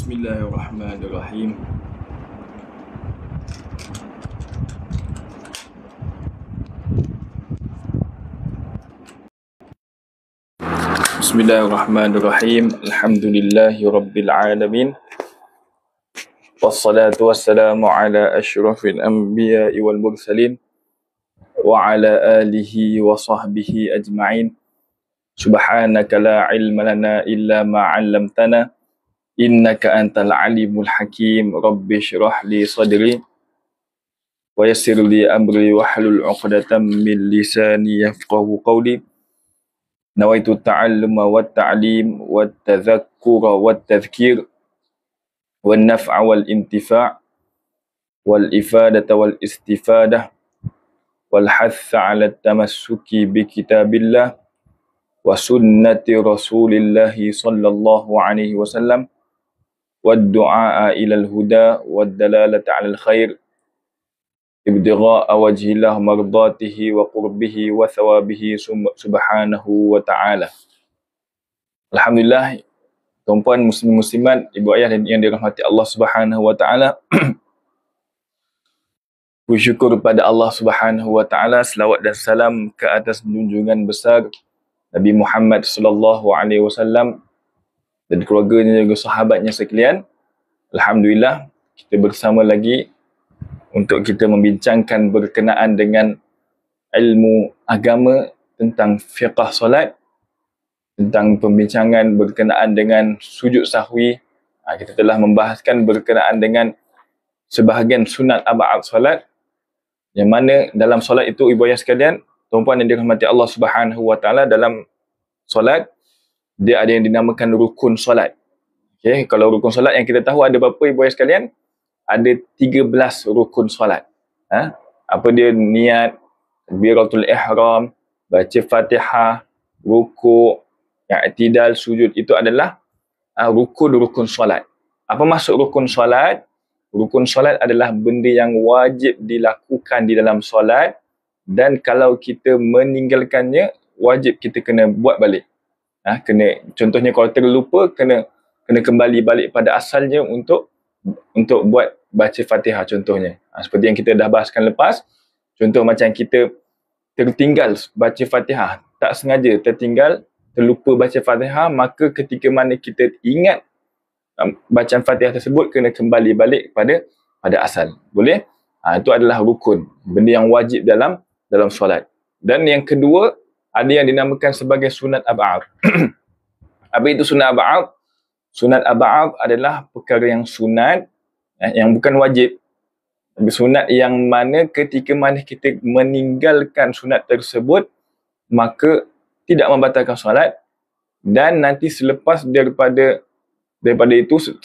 Bismillahirrahmanirrahim. Bismillahirrahmanirrahim. Alhamdulillahi rabbil alamin. Wassalatu wassalamu ala asyrafil anbiya'i wal mursalin wa ala alihi wa sahbihi ajma'in. Subhanaka la ilma lana illa ma 'allamtana innaka antal alimul hakim. Rabbi shrah li sadri wa yassir li amri wahlul 'uqdatam min lisani yafqahu qawli. Nawaitu ta'alluma wa ta'lim wa tadhakkura wa tadhkir wa naf'a wal intifa' wal ifadata wal istifadah wal hatha 'ala tamassuki bi kitabillah wa sunnati rasulillahi sallallahu alaihi wasallam wa du'a ila al-huda wa dalalata 'ala al-khair ibtigha'a wajhillah mardatihi wa qurbihi wa thawabihi subhanahu wa ta'ala. Alhamdulillah, tuan-puan muslim-muslimat, ibu ayah dan yang dirahmati Allah Subhanahu wa ta'ala. Bersyukur kepada Allah Subhanahu wa ta'ala, selawat dan salam ke atas junjungan besar Nabi Muhammad sallallahu alaihi wasallam dan keluarganya dan sahabatnya sekalian. Alhamdulillah, kita bersama lagi untuk kita membincangkan berkenaan dengan ilmu agama tentang fiqh solat, tentang pembincangan berkenaan dengan sujud sahwi. Kita telah membahaskan berkenaan dengan sebahagian sunat ab'ad solat, yang mana dalam solat itu, ibu ayah sekalian, tuan-puan yang dirahmati Allah Subhanahu wa ta'ala, dalam solat dia ada yang dinamakan rukun solat. Okay, kalau rukun solat yang kita tahu ada berapa, ibu ayah sekalian? Ada 13 rukun solat. Apa dia? Niat, takbiratul ihram, baca Fatihah, rukuk, i'tidal, sujud. Itu adalah rukun-rukun solat. Apa maksud rukun solat? Rukun solat adalah benda yang wajib dilakukan di dalam solat, dan kalau kita meninggalkannya, wajib kita kena buat balik. Contohnya kalau terlupa, kena kembali balik pada asalnya untuk buat baca Fatihah contohnya. Seperti yang kita dah bahaskan lepas. Contoh macam kita tertinggal baca Fatihah, tak sengaja tertinggal, terlupa baca Fatihah, maka ketika mana kita ingat bacaan Fatihah tersebut, kena kembali balik pada asal. Boleh? Itu adalah rukun, benda yang wajib dalam solat. Dan yang kedua, ada yang dinamakan sebagai sunat ab'ad. Apa itu sunat ab'ad? Sunat ab'ad adalah perkara yang sunat, yang bukan wajib. Sunat yang mana ketika mana kita meninggalkan sunat tersebut, maka tidak membatalkan solat, dan nanti selepas daripada itu,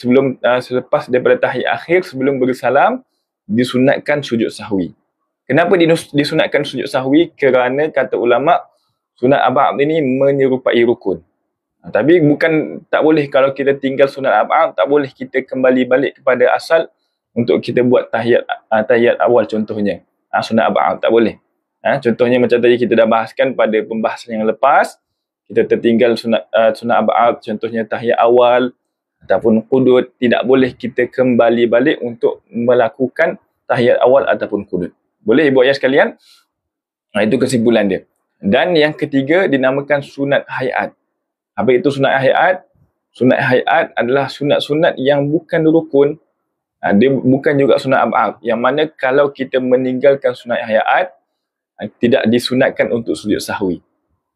selepas daripada tahiyat akhir, sebelum bersalam, disunatkan sujud sahwi. Kenapa disunatkan sujud sahwi? Kerana kata ulama, sunat ab'ad ini menyerupai rukun. Tapi bukan tak boleh kalau kita tinggal sunat ab'ad, tak boleh kita kembali balik kepada asal untuk kita buat tahiyat awal contohnya. Sunat ab'ad tak boleh. Contohnya macam tadi kita dah bahaskan pada pembahasan yang lepas, kita tertinggal sunat ab'ad, contohnya tahiyat awal ataupun qudud, tidak boleh kita kembali balik untuk melakukan tahiyat awal ataupun qudud. Boleh ibu ayah sekalian? Itu kesimpulan dia. Dan yang ketiga dinamakan sunat hayat. Apa itu sunat hayat? Sunat hayat adalah sunat-sunat yang bukan rukun. Dia bukan juga sunat ab'ad. Yang mana kalau kita meninggalkan sunat hayat, tidak disunatkan untuk sujud sahwi.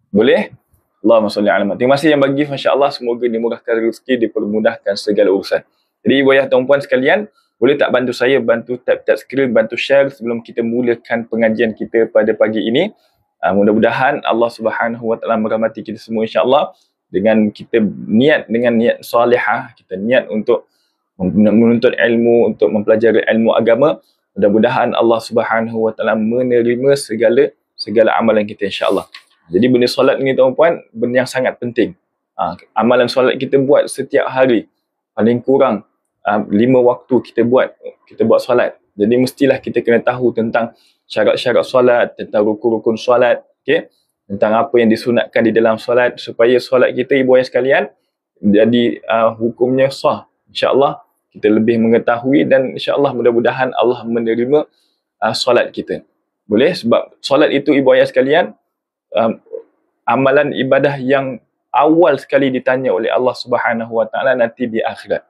Boleh? Allahumma salli ala Muhammad. Terima kasih yang bagi, masya-Allah, semoga dimurahkan rezeki, dipermudahkan segala urusan. Jadi ibu ayah tuan-puan sekalian, boleh tak bantu saya, bantu tap screen, bantu share sebelum kita mulakan pengajian kita pada pagi ini. Mudah-mudahan Allah Subhanahu wa ta'ala merahmati kita semua, insya-Allah. Dengan kita dengan niat salihah, kita niat untuk menuntut ilmu, untuk mempelajari ilmu agama, mudah-mudahan Allah Subhanahu wa ta'ala menerima segala amalan kita, insya-Allah. Jadi benda solat ni tuan-puan, benda yang sangat penting. Amalan solat kita buat setiap hari, paling kurang 5 waktu kita buat solat. Jadi mestilah kita kena tahu tentang syarat-syarat solat, tentang rukun-rukun solat, okey, tentang apa yang disunatkan di dalam solat, supaya solat kita, ibu ayah sekalian, jadi hukumnya sah, insya-Allah kita lebih mengetahui dan insya-Allah mudah-mudahan Allah menerima solat kita. Boleh? Sebab solat itu ibu ayah sekalian, amalan ibadah yang awal sekali ditanya oleh Allah Subhanahu Wa Taala nanti di akhirat.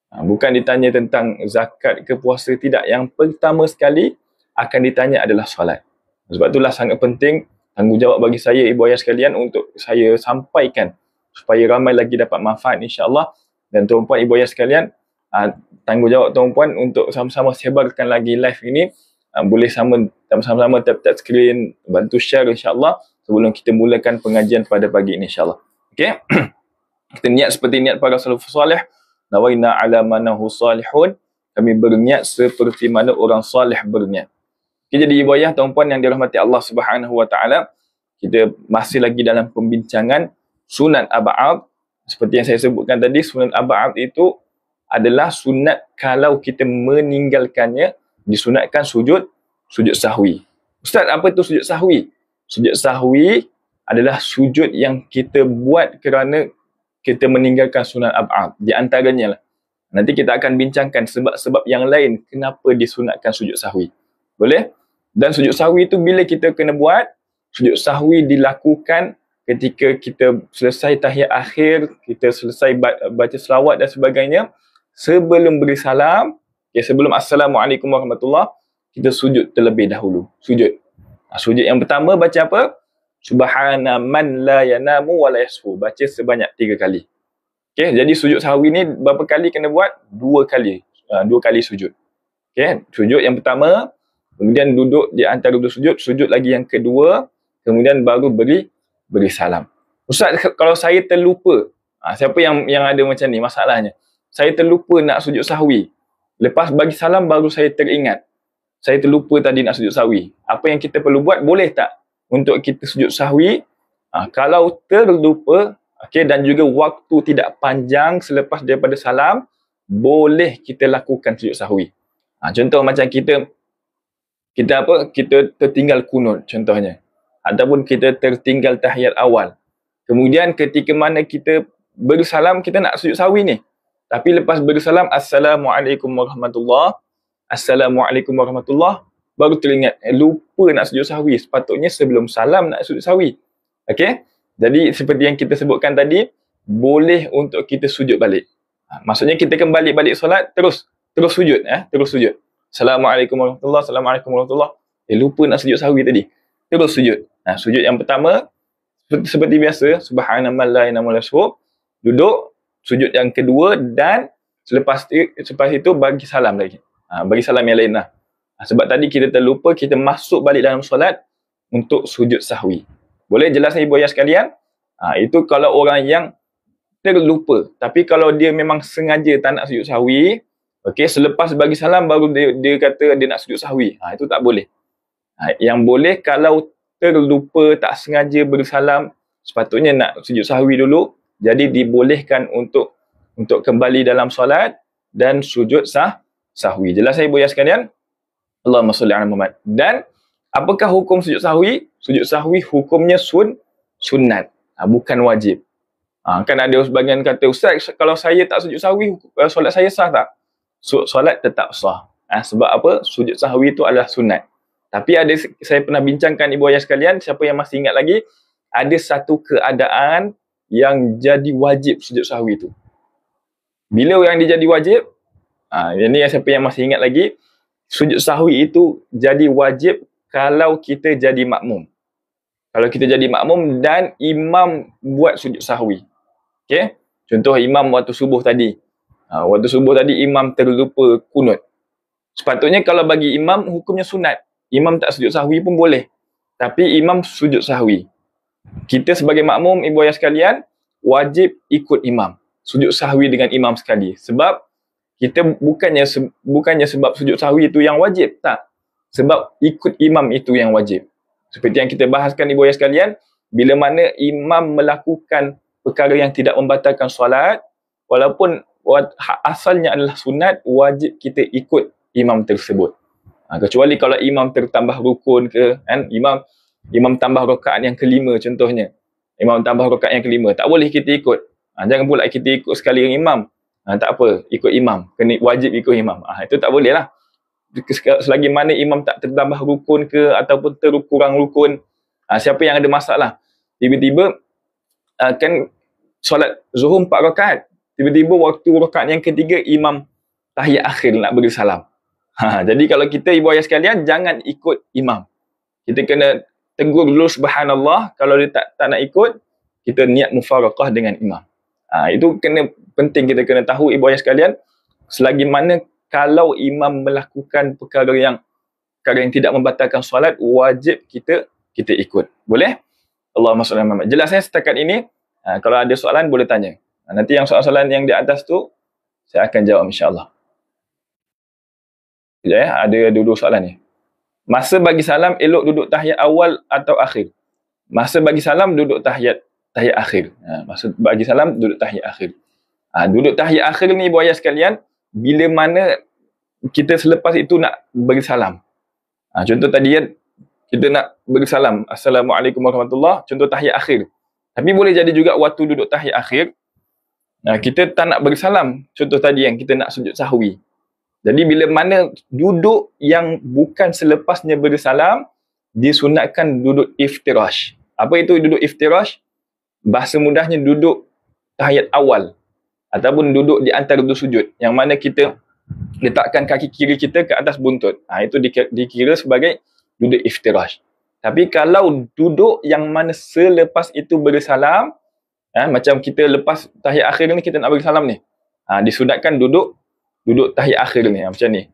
Bukan ditanya tentang zakat ke puasa, tidak. Yang pertama sekali akan ditanya adalah solat. Sebab itulah sangat penting tanggungjawab bagi saya ibu ayah sekalian untuk saya sampaikan supaya ramai lagi dapat manfaat insya-Allah. Dan tuan-puan ibu ayah sekalian, tanggungjawab tuan-puan untuk sama-sama sebarkan lagi live ini. Boleh sama-sama tap skrin, bantu share insya-Allah sebelum kita mulakan pengajian pada pagi ini insya-Allah. Okey. Kita niat seperti niat para salafus soleh. Nawaina ala manahu salihun. Kami berniat seperti mana orang soleh berniat. Okay, jadi ibu ayah tuan-puan yang dirahmati Allah Subhanahu Wa Taala, kita masih lagi dalam pembincangan sunat ab'ad. Seperti yang saya sebutkan tadi, sunat ab'ad itu adalah sunat kalau kita meninggalkannya, disunatkan sujud sahwi. Ustaz, apa itu sujud sahwi? Sujud sahwi adalah sujud yang kita buat kerana kita meninggalkan sunat ab'ad. Di antaranya lah. Nanti kita akan bincangkan sebab-sebab yang lain kenapa disunatkan sujud sahwi. Boleh? Dan sujud sahwi itu bila kita kena buat, sujud sahwi dilakukan ketika kita selesai tahiyat akhir, kita selesai baca selawat dan sebagainya, sebelum beri salam, sebelum Assalamualaikum warahmatullahi, kita sujud terlebih dahulu. Sujud. Sujud yang pertama baca apa? Subhana man la yanamu wa la yasfu. Baca sebanyak 3 kali. Okay, jadi sujud sahwi ni berapa kali kena buat? 2 kali. 2 kali sujud. Okay, sujud yang pertama, kemudian duduk di antara 2 sujud, sujud lagi yang kedua, kemudian baru beri salam. Ustaz, kalau saya terlupa, siapa yang ada macam ni masalahnya? Saya terlupa nak sujud sahwi. Lepas bagi salam baru saya teringat. Saya terlupa tadi nak sujud sahwi. Apa yang kita perlu buat? Boleh tak untuk kita sujud sahwi? Kalau terlupa, dan juga waktu tidak panjang selepas daripada salam, boleh kita lakukan sujud sahwi. Contoh macam kita tertinggal kunut contohnya, ataupun kita tertinggal tahiyat awal. Kemudian ketika mana kita bersalam, kita nak sujud sahwi ni. Tapi lepas bersalam, Assalamualaikum warahmatullahi, Assalamualaikum warahmatullahi, baru teringat, lupa nak sujud sahwi. Sepatutnya sebelum salam nak sujud sahwi. Okey? Jadi seperti yang kita sebutkan tadi, boleh untuk kita sujud balik. Maksudnya kita kembali balik solat, terus sujud. Terus sujud. Assalamualaikum warahmatullahi, Assalamualaikum warahmatullahi. Lupa nak sujud sahwi tadi. Terus sujud. Sujud yang pertama, seperti biasa, Subhanallah la ilaha illallah, duduk. Sujud yang kedua dan selepas itu bagi salam lagi. Bagi salam yang lain lah. Sebab tadi kita terlupa, kita masuk balik dalam solat untuk sujud sahwi. Boleh jelaskan ibu ayah sekalian? Itu kalau orang yang terlupa. Tapi kalau dia memang sengaja tak nak sujud sahwi, selepas bagi salam baru dia kata dia nak sujud sahwi. Itu tak boleh. Yang boleh kalau terlupa, tak sengaja bersalam, sepatutnya nak sujud sahwi dulu. Jadi dibolehkan untuk kembali dalam solat dan sujud sahwi. Jelas saya ibu ayah sekalian? Allahumma salli ala Muhammad. Dan apakah hukum sujud sahwi? Sujud sahwi hukumnya sunat, bukan wajib. Kan ada sebagian kata, Ustaz, kalau saya tak sujud sahwi, solat saya sah tak? Solat tetap sah. Sebab apa? Sujud sahwi itu adalah sunat. Tapi saya pernah bincangkan ibu ayah sekalian, siapa yang masih ingat lagi, ada satu keadaan yang jadi wajib sujud sahwi itu. Bila yang dia jadi wajib, ini siapa yang masih ingat lagi, sujud sahwi itu jadi wajib kalau kita jadi makmum. Kalau kita jadi makmum dan imam buat sujud sahwi. Okey? Contoh imam waktu subuh tadi. Waktu subuh tadi imam terlupa kunut. Sepatutnya kalau bagi imam hukumnya sunat. Imam tak sujud sahwi pun boleh. Tapi imam sujud sahwi. Kita sebagai makmum, ibu ayah sekalian, wajib ikut imam. Sujud sahwi dengan imam sekali. Sebab kita bukannya sebab sujud sahwi itu yang wajib. Tak. Sebab ikut imam itu yang wajib. Seperti yang kita bahaskan ibu ayah sekalian, bila mana imam melakukan perkara yang tidak membatalkan solat, walaupun asalnya adalah sunat, wajib kita ikut imam tersebut. Kecuali kalau imam tertambah rukun ke, imam tambah rakaat yang kelima contohnya. Imam tambah rakaat yang kelima, tak boleh kita ikut. Jangan pula kita ikut sekali dengan imam. tak apa, ikut imam. Kena wajib ikut imam. Itu tak boleh lah. Selagi mana imam tak tertambah rukun ke ataupun terkurang rukun, siapa yang ada masalah. Tiba-tiba kan solat zuhur 4 rakaat. Tiba-tiba waktu rakaat yang ketiga imam tahiyat akhir nak beri salam. Jadi kalau kita ibu ayah sekalian, jangan ikut imam. Kita kena tegur dulu subhanallah. Kalau dia tak nak ikut, kita niat mufaraqah dengan imam. Itu penting kita kena tahu ibu ayah sekalian. Selagi mana kalau imam melakukan perkara yang tidak membatalkan solat, wajib kita ikut. Boleh? Allahumma shalli ala Muhammad. Jelas setakat ini. Kalau ada soalan boleh tanya. Nanti yang soalan-soalan yang di atas tu saya akan jawab insya-Allah. Ada dua soalan ni. Masa bagi salam elok duduk tahiyat awal atau akhir? Masa bagi salam duduk tahiyat akhir. Masa bagi salam duduk tahiyat akhir. Duduk tahiyat akhir ni ibu ayah sekalian, bila mana kita selepas itu nak bagi salam. Contoh tadi kan, kita nak bagi salam, Assalamualaikum warahmatullahi, contoh tahiyat akhir. Tapi boleh jadi juga waktu duduk tahiyat akhir, kita tak nak bagi salam. Contoh tadi yang kita nak sujud sahwi. Jadi bila mana duduk yang bukan selepasnya beri salam, disunatkan duduk iftirash. Apa itu duduk iftirash? Bahasa mudahnya duduk tahiyat awal. Ataupun duduk di antara dua sujud. Yang mana kita letakkan kaki kiri kita ke atas buntut. Itu dikira sebagai duduk iftirash. Tapi kalau duduk yang mana selepas itu beri salam, macam kita lepas tahiyat akhir ni kita nak beri salam ni, disunatkan duduk tahiyat akhir ni, macam ni.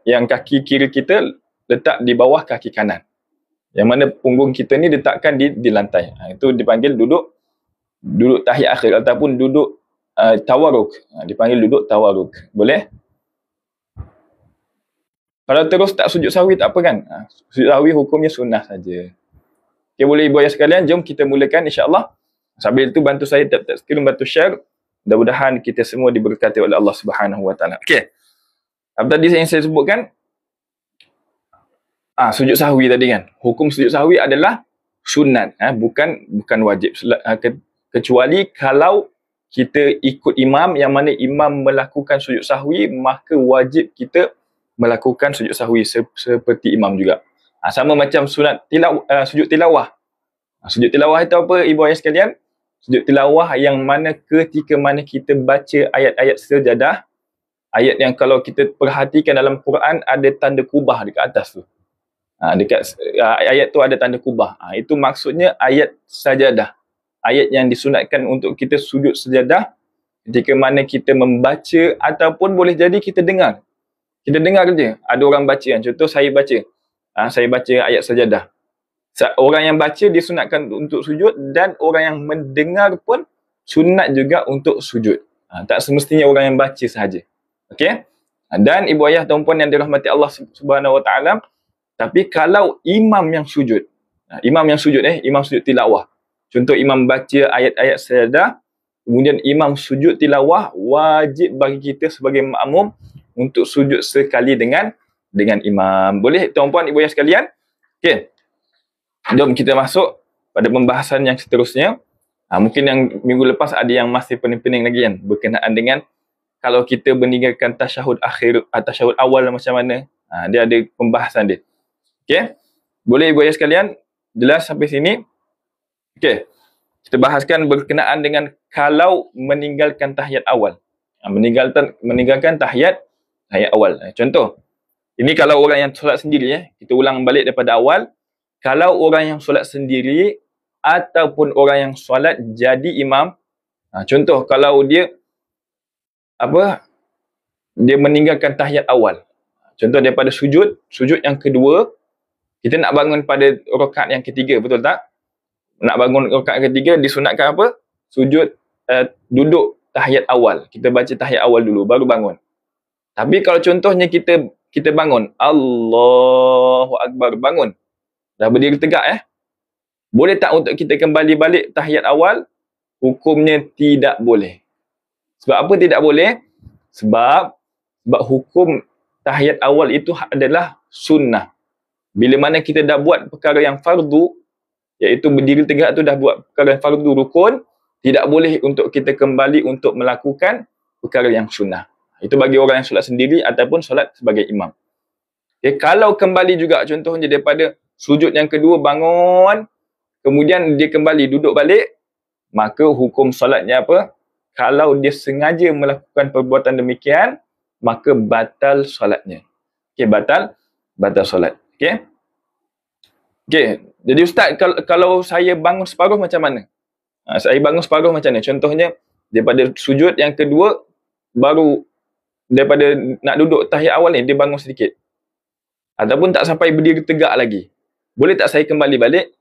Yang kaki kiri kita letak di bawah kaki kanan. Yang mana punggung kita ni letakkan di lantai. Itu dipanggil duduk tahiyat akhir ataupun duduk tawarruk. Dipanggil duduk tawarruk. Boleh? Kalau terus tak sujud sahwi tak apa kan? Sujud sahwi hukumnya sunnah saja. Okay, boleh ibu ayah sekalian, jom kita mulakan insya-Allah. Sambil itu bantu saya tap screen, bantu share. Mudah-mudahan kita semua diberkati oleh Allah Subhanahu Wa Taala. Okey. Apa tadi yang saya sebutkan? Sujud sahwi tadi kan. Hukum sujud sahwi adalah sunat, bukan wajib. Kecuali kalau kita ikut imam, yang mana imam melakukan sujud sahwi, maka wajib kita melakukan sujud sahwi seperti imam juga. Sama macam sujud tilawah. Sujud tilawah itu apa ibu ayah sekalian? Sujud tilawah yang mana ketika mana kita baca ayat-ayat sejadah, ayat yang kalau kita perhatikan dalam Quran ada tanda kubah dekat atas tu. Ayat tu ada tanda kubah. Itu maksudnya ayat sajadah. Ayat yang disunatkan untuk kita sujud sejadah ketika mana kita membaca ataupun boleh jadi kita dengar. Kita dengar je, ada orang baca kan. Contoh saya baca. Saya baca ayat sajadah. Orang yang baca disunatkan untuk sujud dan orang yang mendengar pun sunat juga untuk sujud. Tak semestinya orang yang baca sahaja. Okey? Dan ibu ayah dan puan yang dirahmati Allah Subhanahu Wa Taala, tapi kalau imam yang sujud. Imam sujud tilawah. Contoh imam baca ayat-ayat sajadah, kemudian imam sujud tilawah, wajib bagi kita sebagai makmum untuk sujud sekali dengan imam. Boleh tuan-puan ibu ayah sekalian? Okey. Jom kita masuk pada pembahasan yang seterusnya. Mungkin yang minggu lepas ada yang masih pening-pening lagi kan, berkenaan dengan kalau kita meninggalkan tasyahud akhir atau tasyahud awal macam mana. Dia ada pembahasan dia. Okey. Boleh ibu ayah sekalian? Jelas sampai sini? Okey. Kita bahaskan berkenaan dengan kalau meninggalkan tahiyat awal. Meninggalkan tahiyat awal. Contoh, ini kalau orang yang solat sendiri, kita ulang balik daripada awal. Kalau orang yang solat sendiri ataupun orang yang solat jadi imam, contoh kalau dia meninggalkan tahiyat awal. Contoh daripada sujud yang kedua, kita nak bangun pada rakaat yang ketiga, betul tak? Nak bangun rakaat ketiga disunatkan apa? Duduk tahiyat awal. Kita baca tahiyat awal dulu baru bangun. Tapi kalau contohnya kita bangun, Allahu Akbar, bangun. Dah berdiri tegak Boleh tak untuk kita kembali balik tahiyat awal? Hukumnya tidak boleh. Sebab apa tidak boleh? Sebab hukum tahiyat awal itu adalah sunnah. Bila mana kita dah buat perkara yang fardu, iaitu berdiri tegak tu dah buat perkara yang fardu rukun, tidak boleh untuk kita kembali untuk melakukan perkara yang sunnah. Itu bagi orang yang solat sendiri ataupun solat sebagai imam. Okay, kalau kembali juga contohnya daripada sujud yang kedua bangun, kemudian dia kembali duduk balik, maka hukum solatnya apa? Kalau dia sengaja melakukan perbuatan demikian, maka batal solatnya. Okay, batal solat. Okay. Okay, jadi Ustaz, kalau saya bangun separuh macam mana? Saya bangun separuh macam mana? Contohnya, daripada sujud yang kedua, baru daripada nak duduk tahiyat awal ni, dia bangun sedikit. Ataupun tak sampai berdiri tegak lagi. Boleh tak saya kembali balik?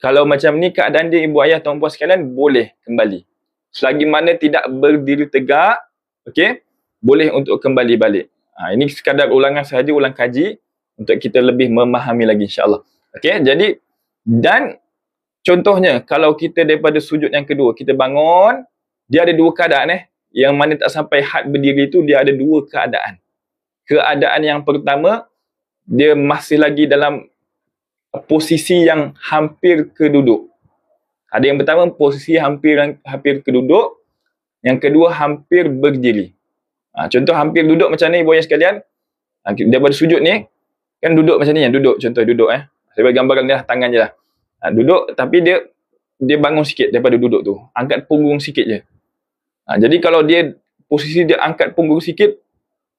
Kalau macam ni keadaan dia, ibu ayah, tuan-puan sekalian, boleh kembali. Selagi mana tidak berdiri tegak, okay, boleh untuk kembali balik. Ini sekadar ulangan sahaja, ulang kaji, untuk kita lebih memahami lagi insyaAllah. Okay, jadi, dan contohnya, kalau kita daripada sujud yang kedua, kita bangun, dia ada dua keadaan yang mana tak sampai had berdiri itu, dia ada dua keadaan. Keadaan yang pertama, dia masih lagi dalam posisi yang hampir ke duduk. Ada yang pertama, posisi hampir ke duduk. Yang kedua, hampir berdiri. Contoh hampir duduk macam ni, ibu ayah sekalian. Daripada sujud ni, kan duduk macam ni, duduk. Contoh duduk. Saya bagi gambarkan dia tangan je lah. Duduk, tapi dia bangun sikit daripada duduk tu. Angkat punggung sikit je. Jadi kalau dia, posisi dia angkat punggung sikit,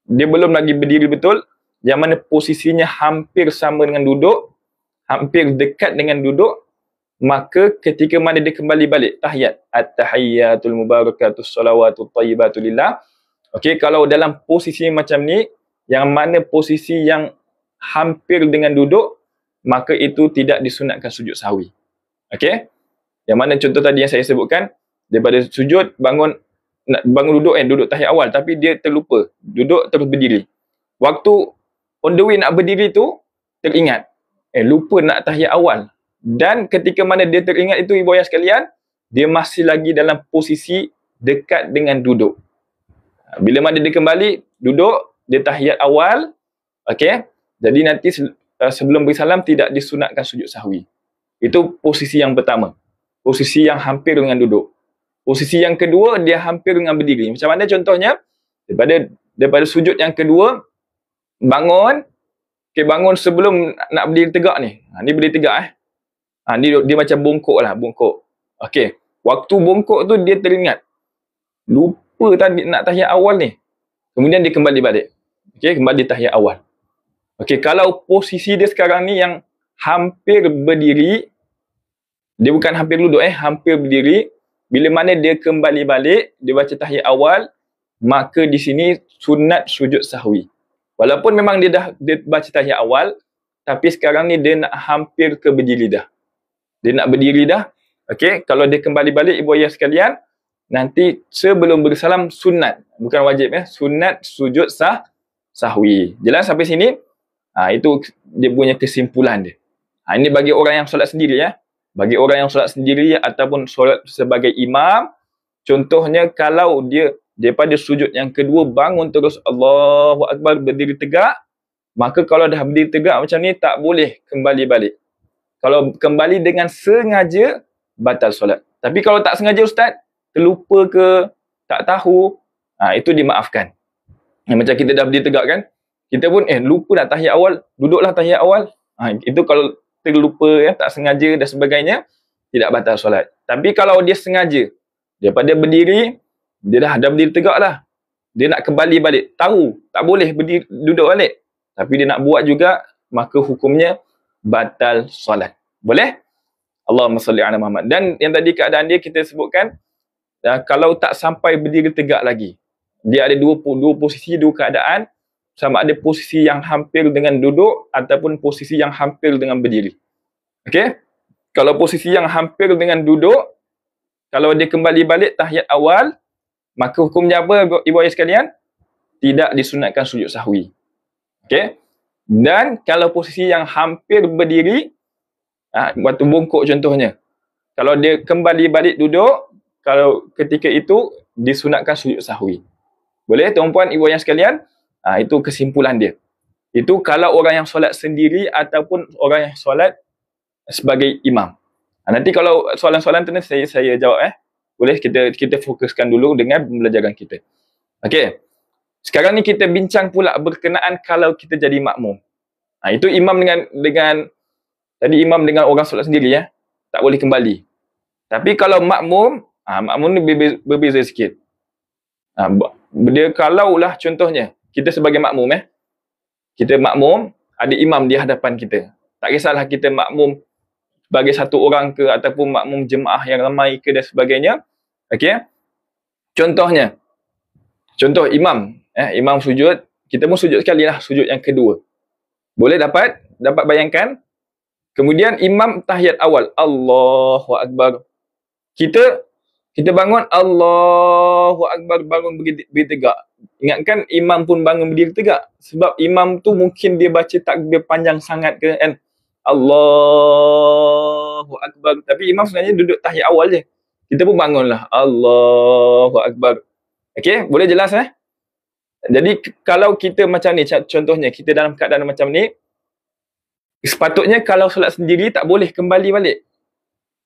dia belum lagi berdiri betul, yang mana posisinya hampir sama dengan duduk, hampir dekat dengan duduk, maka ketika mana dia kembali balik, tahiyat, at-tahiyyatul mubarakatus salawatut tayyibatu lillah. Okey, kalau dalam posisi macam ni, yang mana posisi yang hampir dengan duduk, maka itu tidak disunatkan sujud sahwi. Okey? Yang mana contoh tadi yang saya sebutkan, daripada sujud, bangun duduk duduk tahiyat awal, tapi dia terlupa, duduk terus berdiri. Waktu on the way nak berdiri tu, teringat, lupa nak tahiyat awal. Dan ketika mana dia teringat itu, ibu ayah sekalian, dia masih lagi dalam posisi dekat dengan duduk. Bila mana dia kembali, duduk, dia tahiyat awal, okey? Jadi nanti sebelum bersalam tidak disunatkan sujud sahwi. Itu posisi yang pertama. Posisi yang hampir dengan duduk. Posisi yang kedua, dia hampir dengan berdiri. Macam mana contohnya? Daripada sujud yang kedua, bangun. Okay, bangun sebelum nak berdiri tegak ni. Ni berdiri tegak dia macam bongkok lah, bongkok. Okay. Waktu bongkok tu dia teringat. Lupa tadi nak tahiyat awal ni. Kemudian dia kembali balik. Okay, kembali tahiyat awal. Okey, kalau posisi dia sekarang ni yang hampir berdiri, dia bukan hampir duduk, hampir berdiri. Bila mana dia kembali balik, dia baca tahiyat awal, maka di sini sunat sujud sahwi. Walaupun memang dia baca tahiyat awal, tapi sekarang ni dia nak hampir ke berdiri dah. Dia nak berdiri dah. Okey, kalau dia kembali balik, ibu ayah sekalian, nanti sebelum bersalam sunat, bukan wajib sunat sujud sahwi. Jelas sampai sini? Itu dia punya kesimpulan dia. Ini bagi orang yang solat sendiri Bagi orang yang solat sendiri ataupun solat sebagai imam, contohnya kalau dia daripada sujud yang kedua bangun terus Allahu Akbar berdiri tegak, maka kalau dah berdiri tegak macam ni tak boleh kembali balik. Kalau kembali dengan sengaja, batal solat. Tapi kalau tak sengaja Ustaz, terlupa ke, tak tahu, itu dimaafkan. Macam kita dah berdiri tegak kan, kita pun lupa nak tahiyat awal, duduklah tahiyat awal. Itu kalau terlupa tak sengaja dan sebagainya, tidak batal solat. Tapi kalau dia sengaja, daripada berdiri, dia dah berdiri tegak lah. Dia nak kembali balik, tahu tak boleh berdiri, duduk balik. Tapi dia nak buat juga, maka hukumnya batal solat. Boleh? Allahumma salli ala Muhammad. Dan yang tadi keadaan dia kita sebutkan, kalau tak sampai berdiri tegak lagi, dia ada dua posisi, dua keadaan, sama ada posisi yang hampir dengan duduk ataupun posisi yang hampir dengan berdiri. Okey? Kalau posisi yang hampir dengan duduk, kalau dia kembali balik tahiyat awal, maka hukumnya apa ibu ayah sekalian? Tidak disunatkan sujud sahwi. Okey? Dan kalau posisi yang hampir berdiri, waktu bongkok contohnya, kalau dia kembali balik duduk, kalau ketika itu disunatkan sujud sahwi. Boleh tuan-puan ibu ayah sekalian? Itu kesimpulan dia. Itu kalau orang yang solat sendiri ataupun orang yang solat sebagai imam. Nanti kalau soalan-soalan tu saya jawab. Boleh kita fokuskan dulu dengan pembelajaran kita. Okey. Sekarang ni kita bincang pula berkenaan kalau kita jadi makmum. Itu imam dengan tadi imam dengan orang solat sendiri ya. Tak boleh kembali. Tapi kalau makmum, makmum ni berbeza sikit. Dia kalaulah contohnya kita sebagai makmum kita makmum, ada imam di hadapan kita. Tak kisahlah kita makmum sebagai satu orang ke ataupun makmum jemaah yang ramai ke dan sebagainya. Okey. Contoh imam, imam sujud, kita pun sujud sekali lah, sujud yang kedua. Boleh dapat bayangkan. Kemudian imam tahiyat awal, Allahu Akbar. Kita bangun, Allahu Akbar, bangun berdiri tegak. Ingatkan imam pun bangun berdiri tegak. Sebab imam tu mungkin dia baca takbir panjang sangat ke kan. Allahu Akbar. Tapi imam sebenarnya duduk tahiyat awal je. Kita pun bangunlah, Allahu Akbar. Okey, boleh jelas Jadi kalau kita macam ni, contohnya kita dalam keadaan macam ni, sepatutnya kalau solat sendiri tak boleh kembali balik.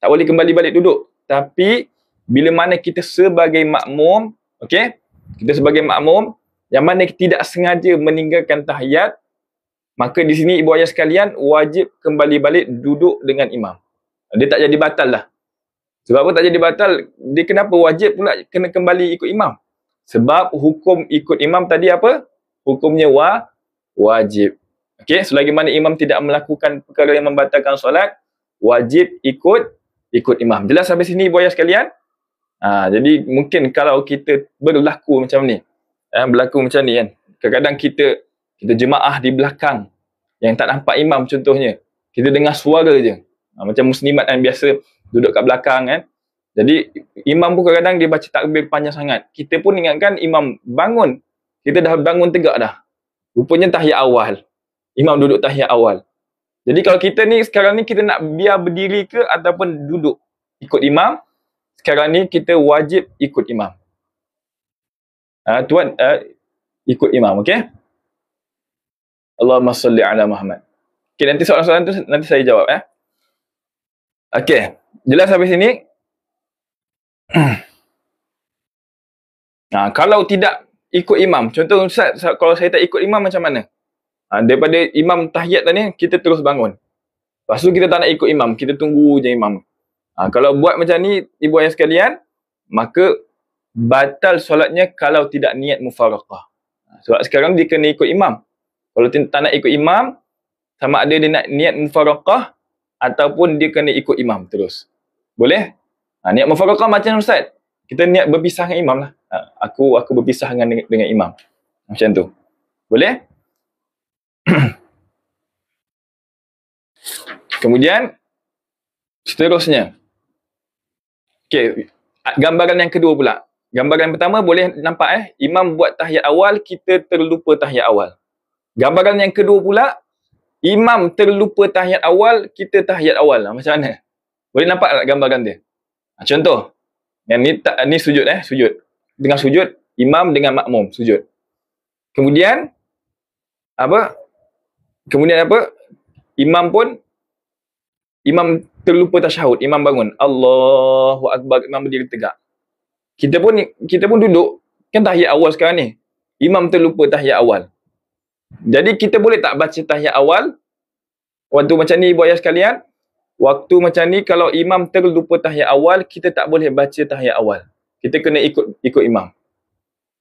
Tak boleh kembali balik duduk. Tapi bila mana kita sebagai makmum, okey? Kita sebagai makmum yang mana tidak sengaja meninggalkan tahiyat, maka di sini ibu ayah sekalian wajib kembali balik duduk dengan imam. Dia tak jadi batal lah. Sebab apa tak jadi batal? Dia kenapa wajib pula kena kembali ikut imam? Sebab hukum ikut imam tadi apa? Hukumnya wajib. Okey, selagi mana imam tidak melakukan perkara yang membatalkan solat, wajib ikut imam. Jelas sampai sini ibu ayah sekalian? Jadi mungkin kalau kita berlaku macam ni, berlaku macam ni kan. Kadang-kadang kita jemaah di belakang yang tak nampak imam contohnya. Kita dengar suara je. Macam muslimat kan biasa duduk kat belakang kan. Jadi imam pun kadang-kadang dia baca takbir panjang sangat. Kita pun ingatkan imam bangun. Kita dah bangun tegak dah. Rupanya tahiyat awal. Imam duduk tahiyat awal. Jadi kalau kita ni sekarang ni kita nak biar berdiri ke ataupun duduk ikut imam, sekarang ni kita wajib ikut imam. Tuan ikut imam, okey? Allahumma salli ala Muhammad. Okey, nanti soalan-soalan tu nanti saya jawab Okey, jelas sampai sini? Kalau tidak ikut imam, contoh Ustaz, kalau saya tak ikut imam macam mana? Daripada imam tahiyat tadi, kita terus bangun. Lepas tu kita tak nak ikut imam, kita tunggu je imam. Kalau buat macam ni, ibu ayah sekalian, maka batal solatnya kalau tidak niat mufaraqah. Sebab sekarang dia kena ikut imam. Kalau tak nak ikut imam, sama ada dia nak niat mufaraqah ataupun dia kena ikut imam terus. Boleh? Niat mufaraqah macam Ustaz, kita niat berpisah dengan imam lah. Aku berpisah dengan imam. Macam tu. Boleh? Kemudian seterusnya. Okey, gambaran yang kedua pula. Gambaran yang pertama boleh nampak imam buat tahiyat awal, kita terlupa tahiyat awal. Gambaran yang kedua pula, imam terlupa tahiyat awal, kita tahiyat awal. Macam mana? Boleh nampak tak gambaran dia? Contoh, yang ni sujud sujud. Dengan sujud, imam dengan makmum sujud. Kemudian apa? Imam terlupa tasyahud, imam bangun, Allahu Akbar, imam berdiri tegak. Kita pun duduk, kan tahiyat awal sekarang ni. Imam terlupa tahiyat awal. Jadi kita boleh tak baca tahiyat awal? Waktu macam ni ibu ayah sekalian, waktu macam ni kalau imam terlupa tahiyat awal, kita tak boleh baca tahiyat awal. Kita kena ikut imam.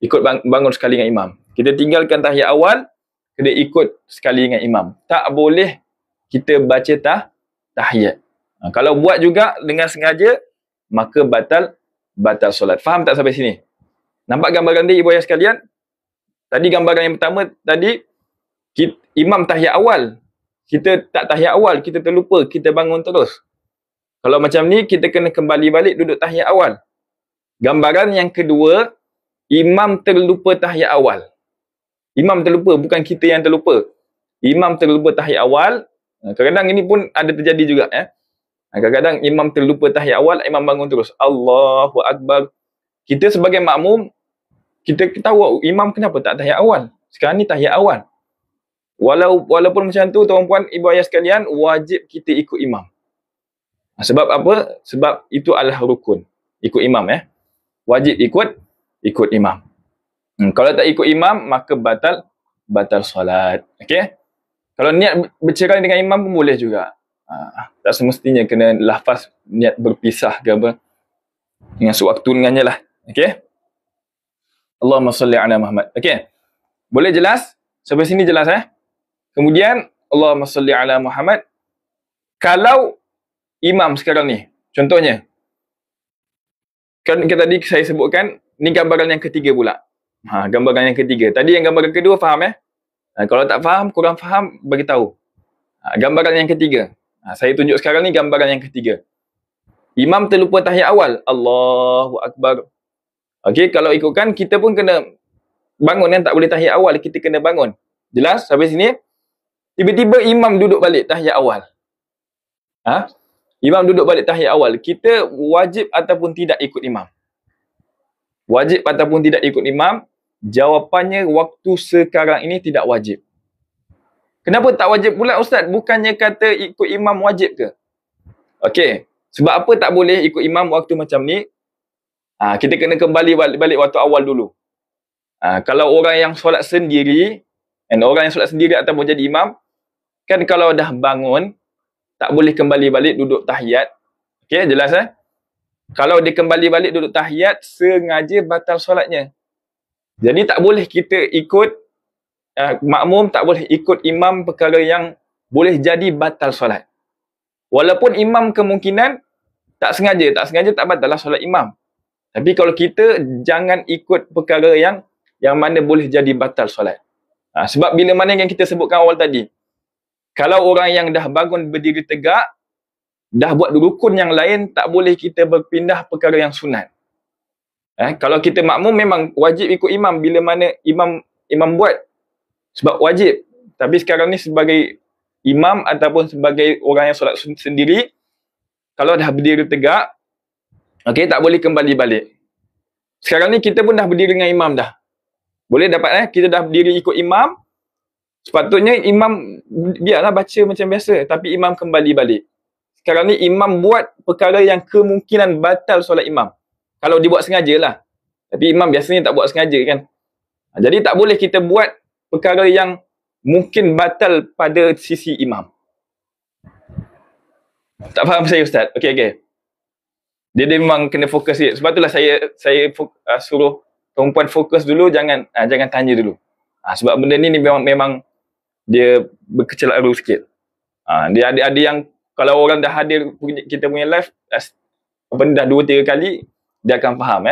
Ikut bangun sekali dengan imam. Kita tinggalkan tahiyat awal, kena ikut sekali dengan imam. Tak boleh kita baca tahiyat. Kalau buat juga dengan sengaja, maka batal solat. Faham tak sampai sini? Nampak gambaran dia ibu ayah sekalian? Tadi gambaran yang pertama tadi, imam tahiyat awal. Kita tak tahiyat awal, kita terlupa, kita bangun terus. Kalau macam ni, kita kena kembali balik duduk tahiyat awal. Gambaran yang kedua, imam terlupa tahiyat awal. Imam terlupa, bukan kita yang terlupa. Imam terlupa tahiyat awal. Kadang-kadang ini pun ada terjadi juga. Kadang-kadang imam terlupa tahiyat awal, imam bangun terus. Allahu Akbar. Kita sebagai makmum, kita tahu imam kenapa tak tahiyat awal. Sekarang ni tahiyat awal. Walaupun macam tu, tuan-puan, ibu ayah sekalian, wajib kita ikut imam. Sebab apa? Sebab itu adalah rukun. Ikut imam. Wajib ikut imam. Kalau tak ikut imam, maka batal solat. Okey? Kalau niat bercerai dengan imam pun boleh juga. Tak semestinya kena lafaz niat berpisah ke apa. Dengan sewaktu dengannya lah. Okey? Allahumma salli ala Muhammad. Okey? Boleh jelas? Sampai sini jelas Kemudian, Allahumma salli ala Muhammad. Kalau imam sekarang ni, contohnya, kan tadi saya sebutkan, ni gambaran yang ketiga pula. Gambaran yang ketiga. Tadi yang gambaran kedua faham kalau tak faham, kurang faham, bagi tahu. Gambaran yang ketiga. Saya tunjuk sekarang ni gambaran yang ketiga. Imam terlupa tahiyat awal. Allahu Akbar. Okey, kalau ikutkan, kita pun kena bangun tak boleh tahiyat awal. Kita kena bangun. Jelas sampai sini? Tiba-tiba imam duduk balik tahiyat awal. Imam duduk balik tahiyat awal. Kita wajib ataupun tidak ikut imam? Wajib ataupun tidak ikut imam? Jawapannya waktu sekarang ini tidak wajib. Kenapa tak wajib pula Ustaz? Bukannya kata ikut imam wajib ke? Okey. Sebab apa tak boleh ikut imam waktu macam ni? Kita kena kembali balik waktu awal dulu. Kalau orang yang solat sendiri, orang yang solat sendiri ataupun jadi imam, kan kalau dah bangun, tak boleh kembali balik duduk tahiyat. Okey, jelas Kalau dia kembali balik duduk tahiyat, sengaja batal solatnya. Jadi tak boleh kita ikut makmum, tak boleh ikut imam perkara yang boleh jadi batal solat. Walaupun imam kemungkinan tak sengaja tak batal lah solat imam. Tapi kalau kita jangan ikut perkara yang mana boleh jadi batal solat. Sebab bila mana yang kita sebutkan awal tadi, kalau orang yang dah bangun berdiri tegak, dah buat rukun yang lain, tak boleh kita berpindah perkara yang sunat. Kalau kita makmum memang wajib ikut imam bila mana imam buat. Sebab wajib. Tapi sekarang ni sebagai imam ataupun sebagai orang yang solat sendiri, kalau dah berdiri tegak, tak boleh kembali balik. Sekarang ni kita pun dah berdiri dengan imam dah. Boleh dapat kita dah berdiri ikut imam. Sepatutnya imam biarlah baca macam biasa, tapi imam kembali balik. Sekarang ni imam buat perkara yang kemungkinan batal solat imam. Kalau dia buat sengaja lah. Tapi imam biasanya tak buat sengaja kan. Jadi tak boleh kita buat perkara yang mungkin batal pada sisi imam. Tak faham saya Ustaz? Okey. Dia memang kena fokus sikit. Sebab itulah saya suruh perempuan fokus dulu, jangan tanya dulu. Sebab benda ni memang dia berkecelaru sikit. Dia ada yang kalau orang dah hadir kita punya live dah 2-3 kali, dia akan faham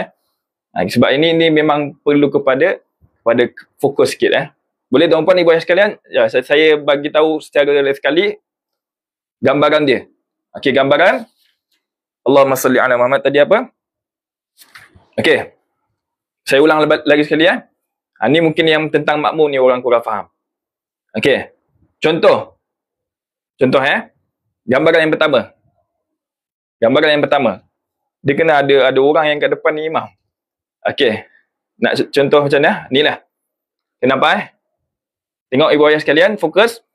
sebab ini memang perlu kepada fokus sikit Boleh tuan-puan ibu ayah sekalian, saya bagi tahu secara sekali gambaran dia. Okey, gambaran Allahumma salli ala Muhammad tadi apa? Okey. Saya ulang lagi sekali ni mungkin yang tentang makmum ni orang kurang faham. Okey. Contoh gambaran yang pertama. Dia kena ada orang yang kat depan ni imam. Okey. Nak contoh macam mana? Ni lah. Kenapa Tengok ibu ayah sekalian, fokus.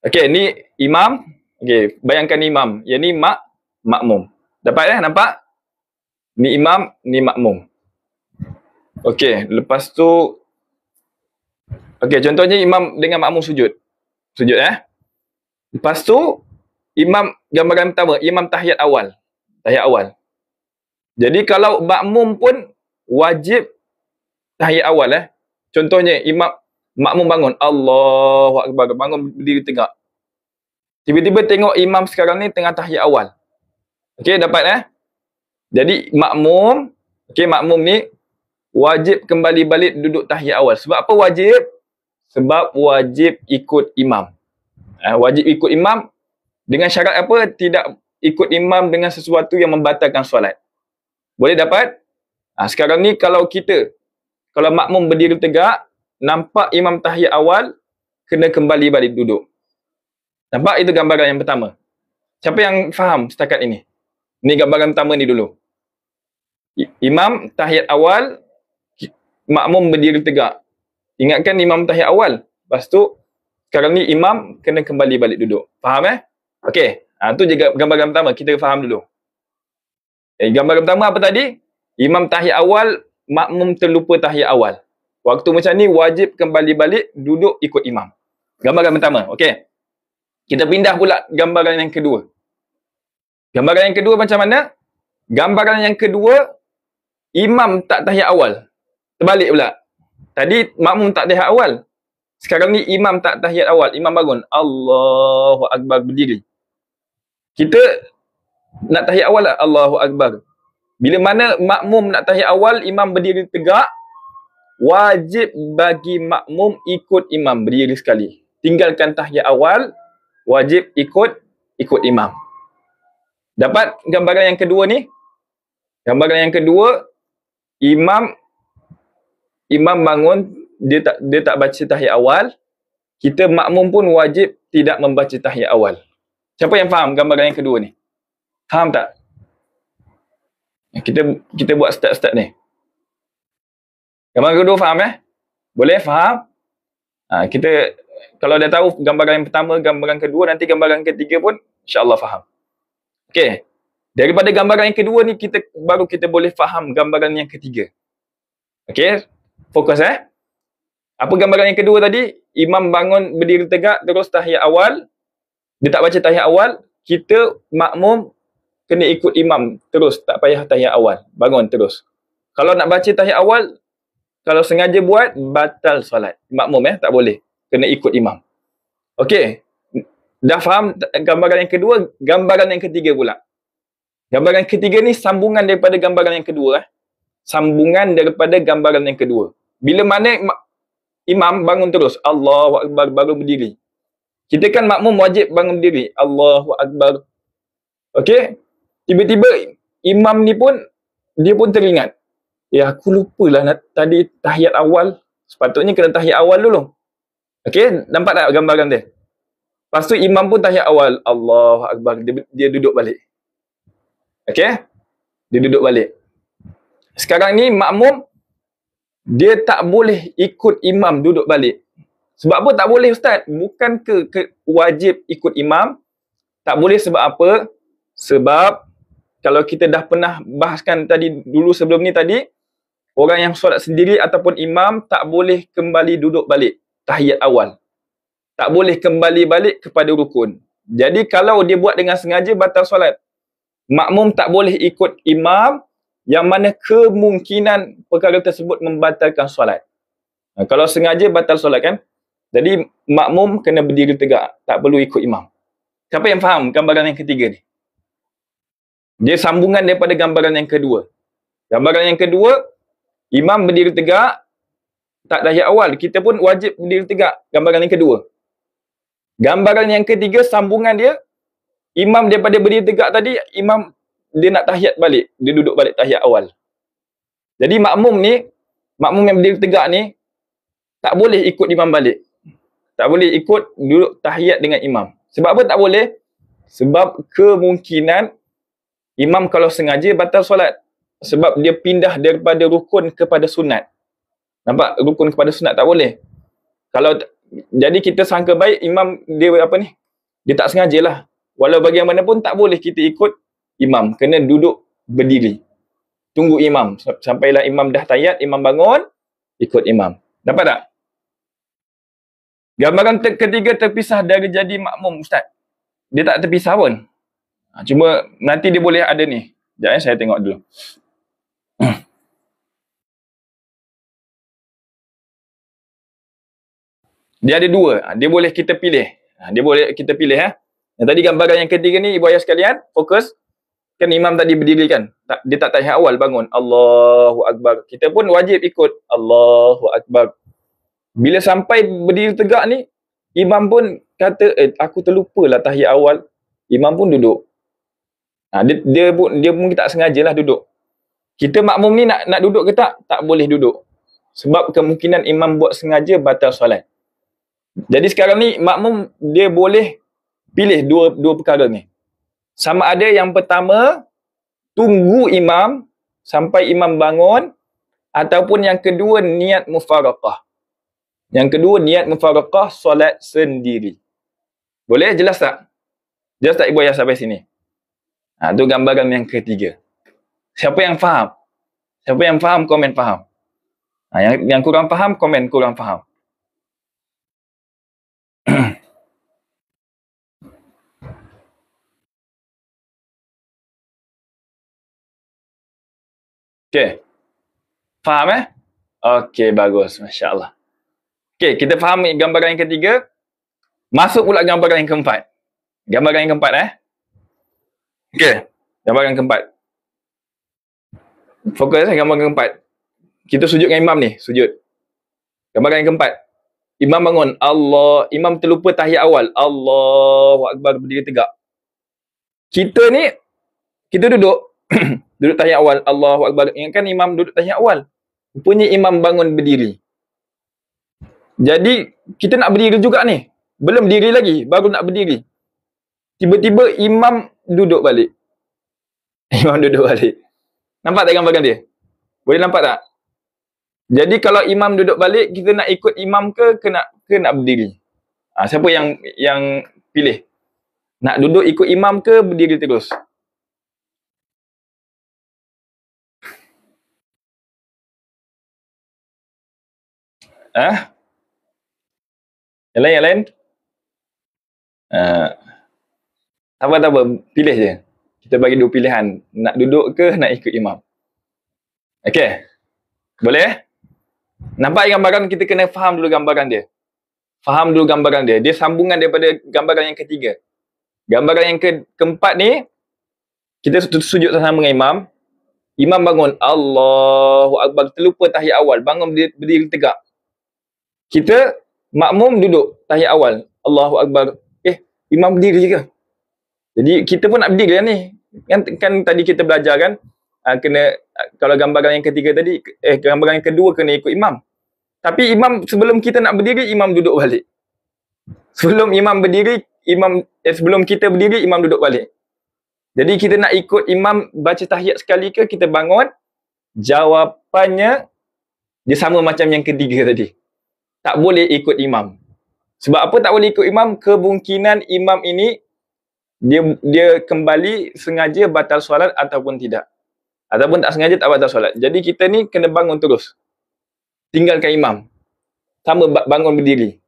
Okey, ni imam. Okey, bayangkan ni imam. Yang ni makmum. Dapat nampak? Ni imam, ni makmum. Okey, lepas tu contohnya imam dengan makmum sujud. Lepas tu imam, gambaran pertama, imam tahiyat awal. Jadi kalau makmum pun wajib tahiyat awal Contohnya makmum bangun, Allahu Akbar, bangun berdiri tegak. Tiba-tiba tengok imam sekarang ni tengah tahiyat awal. Okey, dapat Jadi makmum ni wajib kembali balik duduk tahiyat awal. Sebab apa wajib? Sebab wajib ikut imam. Wajib ikut imam dengan syarat apa? Tidak ikut imam dengan sesuatu yang membatalkan solat. Boleh dapat? Sekarang ni kalau makmum berdiri tegak, nampak imam tahiyat awal, kena kembali balik duduk. Nampak? Itu gambaran yang pertama. Siapa yang faham setakat ini? Ni gambaran pertama ni dulu. Imam tahiyat awal, makmum berdiri tegak. Ingatkan imam tahiyat awal. Lepas tu, sekarang ni imam kena kembali balik duduk. Faham Okey. Tu je gambaran pertama. Kita faham dulu. Gambaran pertama apa tadi? Imam tahiyat awal, makmum terlupa tahiyat awal. Waktu macam ni wajib kembali balik duduk ikut imam. Gambaran pertama. Okey. Kita pindah pula gambaran yang kedua. Gambaran yang kedua macam mana? Gambaran yang kedua, imam tak tahiyat awal. Terbalik pula. Tadi makmum tak tahiyat awal. Sekarang ni imam tak tahiyat awal. Imam bangun. Allahu Akbar, berdiri. Kita nak tahiyat awal lah. Allahu Akbar. Bila mana makmum nak tahiyat awal, imam berdiri tegak, wajib bagi makmum ikut imam berdiri sekali. Tinggalkan tahiyat awal, wajib ikut imam. Dapat gambaran yang kedua ni? Gambaran yang kedua, imam bangun, dia tak baca tahiyat awal. Kita makmum pun wajib tidak membaca tahiyat awal. Siapa yang faham gambaran yang kedua ni? Faham tak? Kita buat start ni. Gambaran kedua faham Boleh faham? Kita kalau dah tahu gambaran yang pertama, gambaran kedua, nanti gambaran ketiga pun insya-Allah faham. Okey. Daripada gambaran yang kedua ni baru kita boleh faham gambaran yang ketiga. Okey? Fokus Apa gambaran yang kedua tadi? Imam bangun berdiri tegak terus tahiyat awal. Dia tak baca tahiyat awal, kita makmum kena ikut imam terus, tak payah tahiyat awal, bangun terus. Kalau nak baca tahiyat awal, kalau sengaja buat, batal solat. Makmum tak boleh, kena ikut imam. Okey, dah faham gambaran yang kedua. Gambaran yang ketiga pula. Gambaran ketiga ni sambungan daripada gambaran yang kedua. Sambungan daripada gambaran yang kedua. Bila mana imam bangun terus, Allahu Akbar, baru berdiri. Kita kan makmum wajib bangun berdiri, Allahu Akbar. Okey, tiba-tiba imam ni pun, dia pun teringat, aku lupalah tadi tahiyat awal. Sepatutnya kena tahiyat awal dulu. Okey, nampak tak gambaran dia? Lepas tu imam pun tahiyat awal, Allahu Akbar, dia duduk balik. Okey, dia duduk balik. Sekarang ni makmum, dia tak boleh ikut imam duduk balik. Sebab apa tak boleh Ustaz? Bukan ke wajib ikut imam. Tak boleh sebab apa? Sebab kalau kita dah pernah bahaskan tadi dulu sebelum ni tadi, orang yang solat sendiri ataupun imam tak boleh kembali duduk balik tahiyat awal. Tak boleh kembali balik kepada rukun. Jadi kalau dia buat dengan sengaja, batal solat. Makmum tak boleh ikut imam, yang mana kemungkinan perkara tersebut membatalkan solat. Kalau sengaja, batal solat kan? Jadi makmum kena berdiri tegak, tak perlu ikut imam. Siapa yang faham gambaran yang ketiga ni? Dia sambungan daripada gambaran yang kedua. Gambaran yang kedua, imam berdiri tegak, tak tahiyat awal. Kita pun wajib berdiri tegak. Gambaran yang kedua. Gambaran yang ketiga, sambungan dia, imam daripada berdiri tegak tadi, imam dia nak tahiyat balik. Dia duduk balik tahiyat awal. Jadi makmum yang berdiri tegak ni, tak boleh ikut imam balik. Tak boleh ikut duduk tahiyat dengan imam. Sebab apa tak boleh? Sebab kemungkinan imam kalau sengaja batal solat. Sebab dia pindah daripada rukun kepada sunat. Nampak? Rukun kepada sunat tak boleh. Jadi kita sangka baik imam dia dia tak sengajalah. Walau bagaimanapun tak boleh kita ikut imam. Kena duduk berdiri. Tunggu imam. Sampailah imam dah tahiyat, imam bangun, ikut imam. Dapat tak? Gambaran ketiga terpisah dari jadi makmum Ustaz. Dia tak terpisah pun. Cuma nanti dia boleh ada ni. Sekejap saya tengok dulu. Dia ada dua. Dia boleh kita pilih. Yang tadi gambaran yang ketiga ni, ibu ayah sekalian, fokus. Kan imam tadi berdiri kan. Dia tak tahiyat awal, bangun. Allahu Akbar. Kita pun wajib ikut. Allahu Akbar. Bila sampai berdiri tegak ni, imam pun kata, aku terlupalah tahiyat awal. Imam pun duduk. Dia mungkin tak sengajalah duduk. Kita makmum ni nak duduk ke tak? Tak boleh duduk. Sebab kemungkinan imam buat sengaja, batal solat. Jadi sekarang ni makmum dia boleh pilih dua perkara ni. Sama ada yang pertama, tunggu imam sampai imam bangun, ataupun yang kedua, niat mufaraqah. Yang kedua, niat mufaraqah, solat sendiri. Boleh? Jelas tak? Jelas tak ibu ayah sampai sini? Itu gambaran yang ketiga. Siapa yang faham? Siapa yang faham, komen faham. Yang kurang faham, komen kurang faham. Okey. Faham Okey, bagus. Masya Allah. Okey, kita faham gambaran yang ketiga. Masuk pula gambaran yang keempat. Gambaran yang keempat Okey, gambaran yang keempat. Fokus gambaran yang keempat. Kita sujud dengan imam ni, sujud. Gambaran yang keempat. Imam bangun, imam terlupa tahiyat awal. Allahu Akbar, berdiri tegak. Kita ni, kita duduk. Duduk tahiyat awal. Allahu Akbar. Ingatkan imam duduk tahiyat awal. Rupanya imam bangun berdiri. Jadi, kita nak berdiri juga ni. Belum diri lagi, baru nak berdiri. Tiba-tiba imam duduk balik. Imam duduk balik. Nampak tak gambaran dia? Boleh nampak tak? Jadi kalau imam duduk balik, kita nak ikut imam ke nak berdiri? Siapa yang pilih? Nak duduk ikut imam ke berdiri terus? Yang lain? Tak apa, pilih je. Kita bagi dua pilihan. Nak duduk ke nak ikut imam? Okey. Boleh? Nampak gambaran, kita kena faham dulu gambaran dia. Faham dulu gambaran dia. Dia sambungan daripada gambaran yang ketiga. Gambaran yang keempat ni, kita sujud sama dengan imam. Imam bangun, Allahu Akbar, terlupa tahiyat awal. Bangun berdiri tegak. Kita makmum duduk tahiyat awal. Allahu Akbar. Imam berdiri ke? Jadi kita pun nak berdiri ni. Kan tadi kita belajar kan, kena, kalau gambaran yang ketiga tadi, gambaran yang kedua kena ikut imam. Tapi imam, sebelum kita nak berdiri, imam duduk balik. Sebelum imam berdiri, sebelum kita berdiri, imam duduk balik. Jadi kita nak ikut imam baca tahiyat sekali ke kita bangun? Jawapannya dia sama macam yang ketiga tadi. Tak boleh ikut imam. Sebab apa tak boleh ikut imam? Kemungkinan imam ini dia kembali sengaja batal solat ataupun tidak. Ataupun tak sengaja tak batal solat. Jadi kita ni kena bangun terus. Tinggalkan imam. Sama bangun berdiri.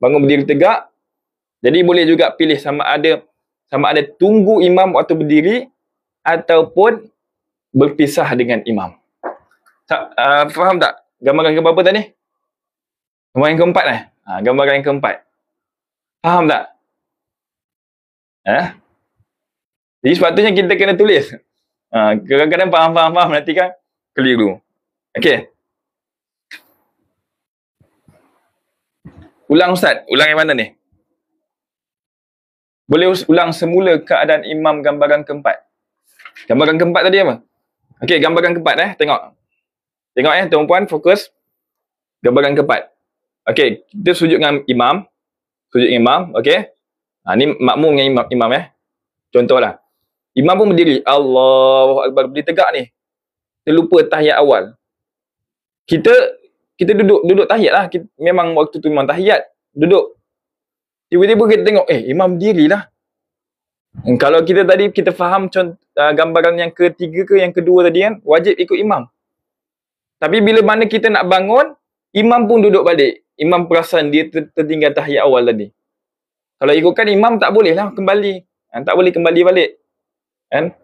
Bangun berdiri tegak. Jadi boleh juga pilih sama ada tunggu imam waktu berdiri ataupun berpisah dengan imam. Faham tak? Gambaran ke berapa tadi? Gambaran yang keempat gambaran yang keempat. Faham tak? Jadi sepatutnya kita kena tulis. Kadang-kadang faham nanti kan keliru. Okey. Ulang Ustaz. Ulang yang mana ni? Boleh ulang semula keadaan imam gambaran keempat. Gambaran keempat tadi apa? Okey, gambaran keempat tengok. Tengok tuan-puan, fokus. Gambaran keempat. Okey, kita sujud dengan imam. Sujud dengan imam, okey. Ni makmum dengan imam Contohlah. Imam pun berdiri. Allahu Akbar, berdiri tegak ni. Terlupa tahiyat awal. Kita duduk tahiyat lah. Memang waktu tu memang tahiyat. Duduk. Tiba-tiba kita tengok, imam berdiri lah. Kalau kita tadi, kita faham gambaran yang ketiga ke yang kedua tadi kan, wajib ikut imam. Tapi bila mana kita nak bangun, imam pun duduk balik. Imam perasan dia tertinggal tahiyat awal tadi. Kalau ikutkan imam tak boleh lah kembali. Tak boleh kembali balik. Kan?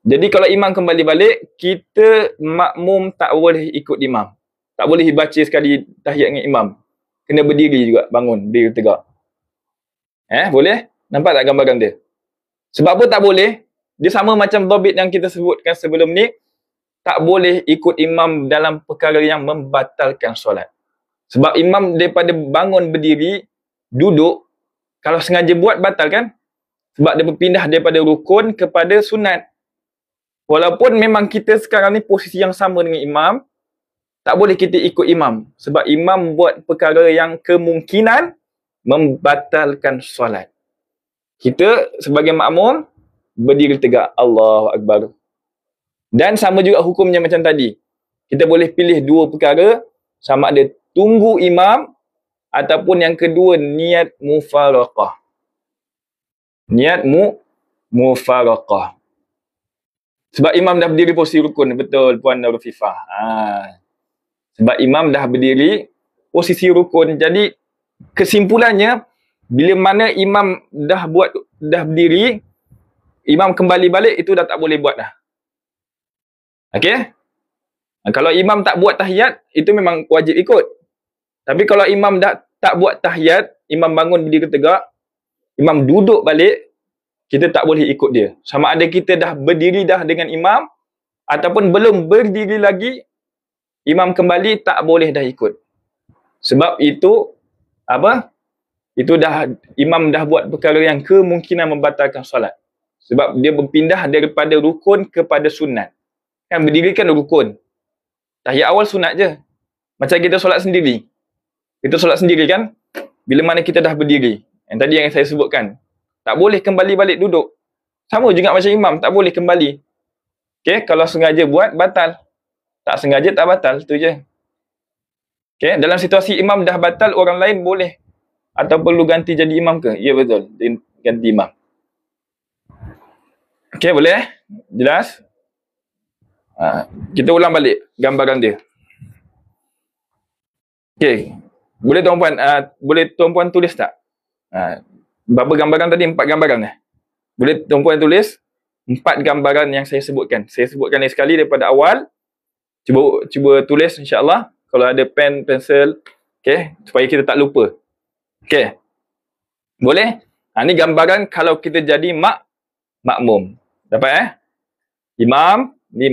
Jadi kalau imam kembali balik, kita makmum tak boleh ikut imam. Tak boleh baca sekali tahiyat dengan imam. Kena berdiri juga, bangun, berdiri tegak. Boleh? Nampak tak gambaran dia? Sebab apa tak boleh? Dia sama macam dhabit yang kita sebutkan sebelum ni. Tak boleh ikut imam dalam perkara yang membatalkan solat. Sebab imam daripada bangun berdiri, duduk, kalau sengaja buat batal kan? Sebab dia berpindah daripada rukun kepada sunat. Walaupun memang kita sekarang ni posisi yang sama dengan imam, tak boleh kita ikut imam. Sebab imam buat perkara yang kemungkinan membatalkan solat. Kita sebagai makmum, berdiri tegak. Allahu Akbar. Dan sama juga hukumnya macam tadi. Kita boleh pilih dua perkara, sama ada tunggu imam, ataupun yang kedua, niat mufaraqah. Niat mufaraqah. Sebab imam dah berdiri posisi rukun. Betul, Puan Darul Fifah. Sebab imam dah berdiri posisi rukun. Jadi kesimpulannya, bila mana imam dah berdiri, imam kembali balik, itu dah tak boleh buat dah. Okey? Kalau imam tak buat tahiyat, itu memang wajib ikut. Tapi kalau imam dah tak buat tahiyat, imam bangun berdiri tegak, imam duduk balik, kita tak boleh ikut dia. Sama ada kita dah berdiri dah dengan imam, ataupun belum berdiri lagi, imam kembali, tak boleh dah ikut. Sebab itu, itu dah, imam dah buat perkara yang kemungkinan membatalkan solat. Sebab dia berpindah daripada rukun kepada sunat. Kan berdiri kan rukun. Tahiyat awal sunat je. Macam kita solat sendiri. Kita solat sendiri kan, bila mana kita dah berdiri. Yang tadi yang saya sebutkan. Tak boleh kembali balik duduk. Sama juga macam imam, tak boleh kembali. Okay, kalau sengaja buat, batal. Tak sengaja, tak batal. Itu je. Okay, dalam situasi imam dah batal, orang lain boleh. Atau perlu ganti jadi imam ke? Ya, betul. Ganti imam. Okay, boleh? Jelas? Kita ulang balik gambaran dia. Okay. Boleh tuan-puan tulis tak? Berapa gambaran tadi? 4 gambaran. Boleh tuan-puan tulis 4 gambaran yang saya sebutkan. Saya sebutkan ni sekali daripada awal. Cuba tulis insya-Allah. Kalau ada pen, pensel, okay, supaya kita tak lupa. Okay. Boleh? Ni gambaran kalau kita jadi makmum. Dapat Imam, ni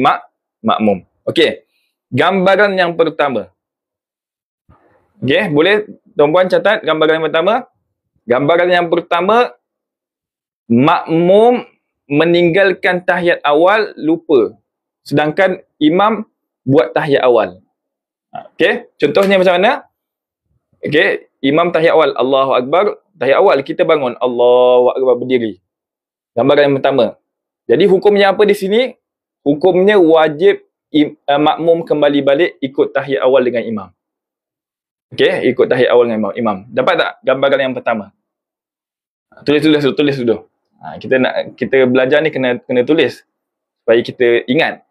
makmum. Okey. Gambaran yang pertama. Okey, boleh tuan-puan catat gambaran yang pertama? Gambaran yang pertama, makmum meninggalkan tahiyat awal, lupa. Sedangkan imam buat tahiyat awal. Okey, contohnya macam mana? Okey, imam tahiyat awal, Allahu Akbar, tahiyat awal kita bangun, Allahu Akbar, berdiri. Gambaran yang pertama. Jadi hukumnya apa di sini? Hukumnya wajib makmum kembali balik ikut tahiyat awal dengan imam. Okey, ikut tahiyat awal dengan imam. Dapat tak gambaran yang pertama? Tulis dulu. Kita belajar ni kena tulis supaya kita ingat.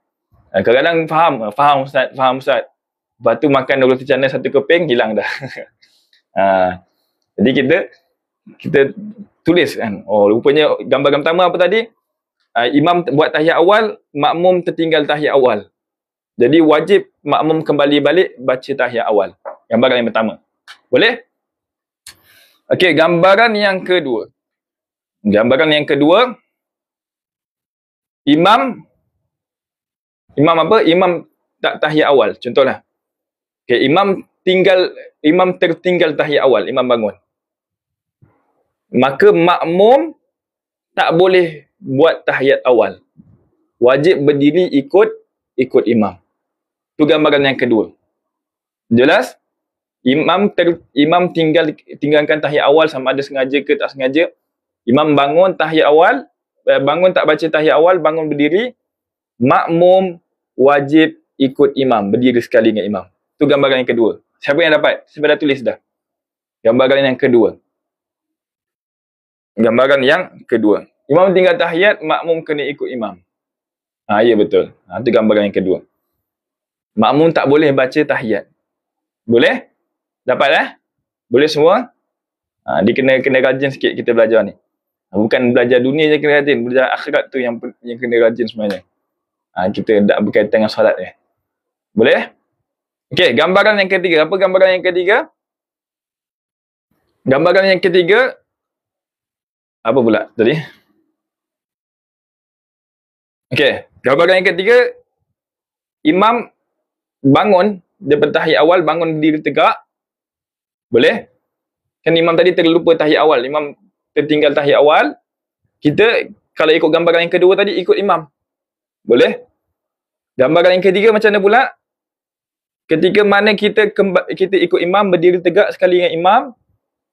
Kadang-kadang faham Ustaz. Lepas tu makan roti canai 1 keping, hilang dah. Jadi kita tulis kan. Oh, rupanya gambaran pertama apa tadi? Imam buat tahiyat awal, makmum tertinggal tahiyat awal. Jadi wajib makmum kembali balik baca tahiyat awal. Gambaran yang pertama. Boleh? Okey, gambaran yang kedua. Gambaran yang kedua, imam apa? Imam tak tahiyat awal. Contohlah. Okey, imam tertinggal tahiyat awal, imam bangun. Maka makmum tak boleh buat tahiyat awal. Wajib berdiri ikut imam. Itu gambaran yang kedua. Jelas? Imam tinggalkan tahiyat awal sama ada sengaja ke tak sengaja. Imam bangun tahiyat awal, bangun tak baca tahiyat awal, bangun berdiri. Makmum wajib ikut imam, berdiri sekali dengan imam. Itu gambaran yang kedua. Siapa yang dapat? Saya dah tulis dah. Gambaran yang kedua. Gambaran yang kedua. Imam tinggal tahiyat, makmum kena ikut imam. Ya betul. Itu gambaran yang kedua. Makmum tak boleh baca tahiyat. Boleh? Dapat Boleh semua? Dia kena rajin sikit kita belajar ni. Bukan belajar dunia je kena rajin, belajar akhirat tu yang kena rajin sebenarnya. Kita tak berkaitan dengan solat ni. Boleh? Okey, gambaran yang ketiga. Apa gambaran yang ketiga? Gambaran yang ketiga, apa pula tadi? Okey, gambaran yang ketiga, imam bangun daripada tahiyat awal, bangun berdiri tegak. Boleh? Kan imam tadi terlupa tahiyat awal, imam tertinggal tahiyat awal. Kita kalau ikut gambaran yang kedua tadi, ikut imam. Boleh? Gambaran yang ketiga macam mana pula? Ketika mana kita ikut imam, berdiri tegak sekali dengan imam,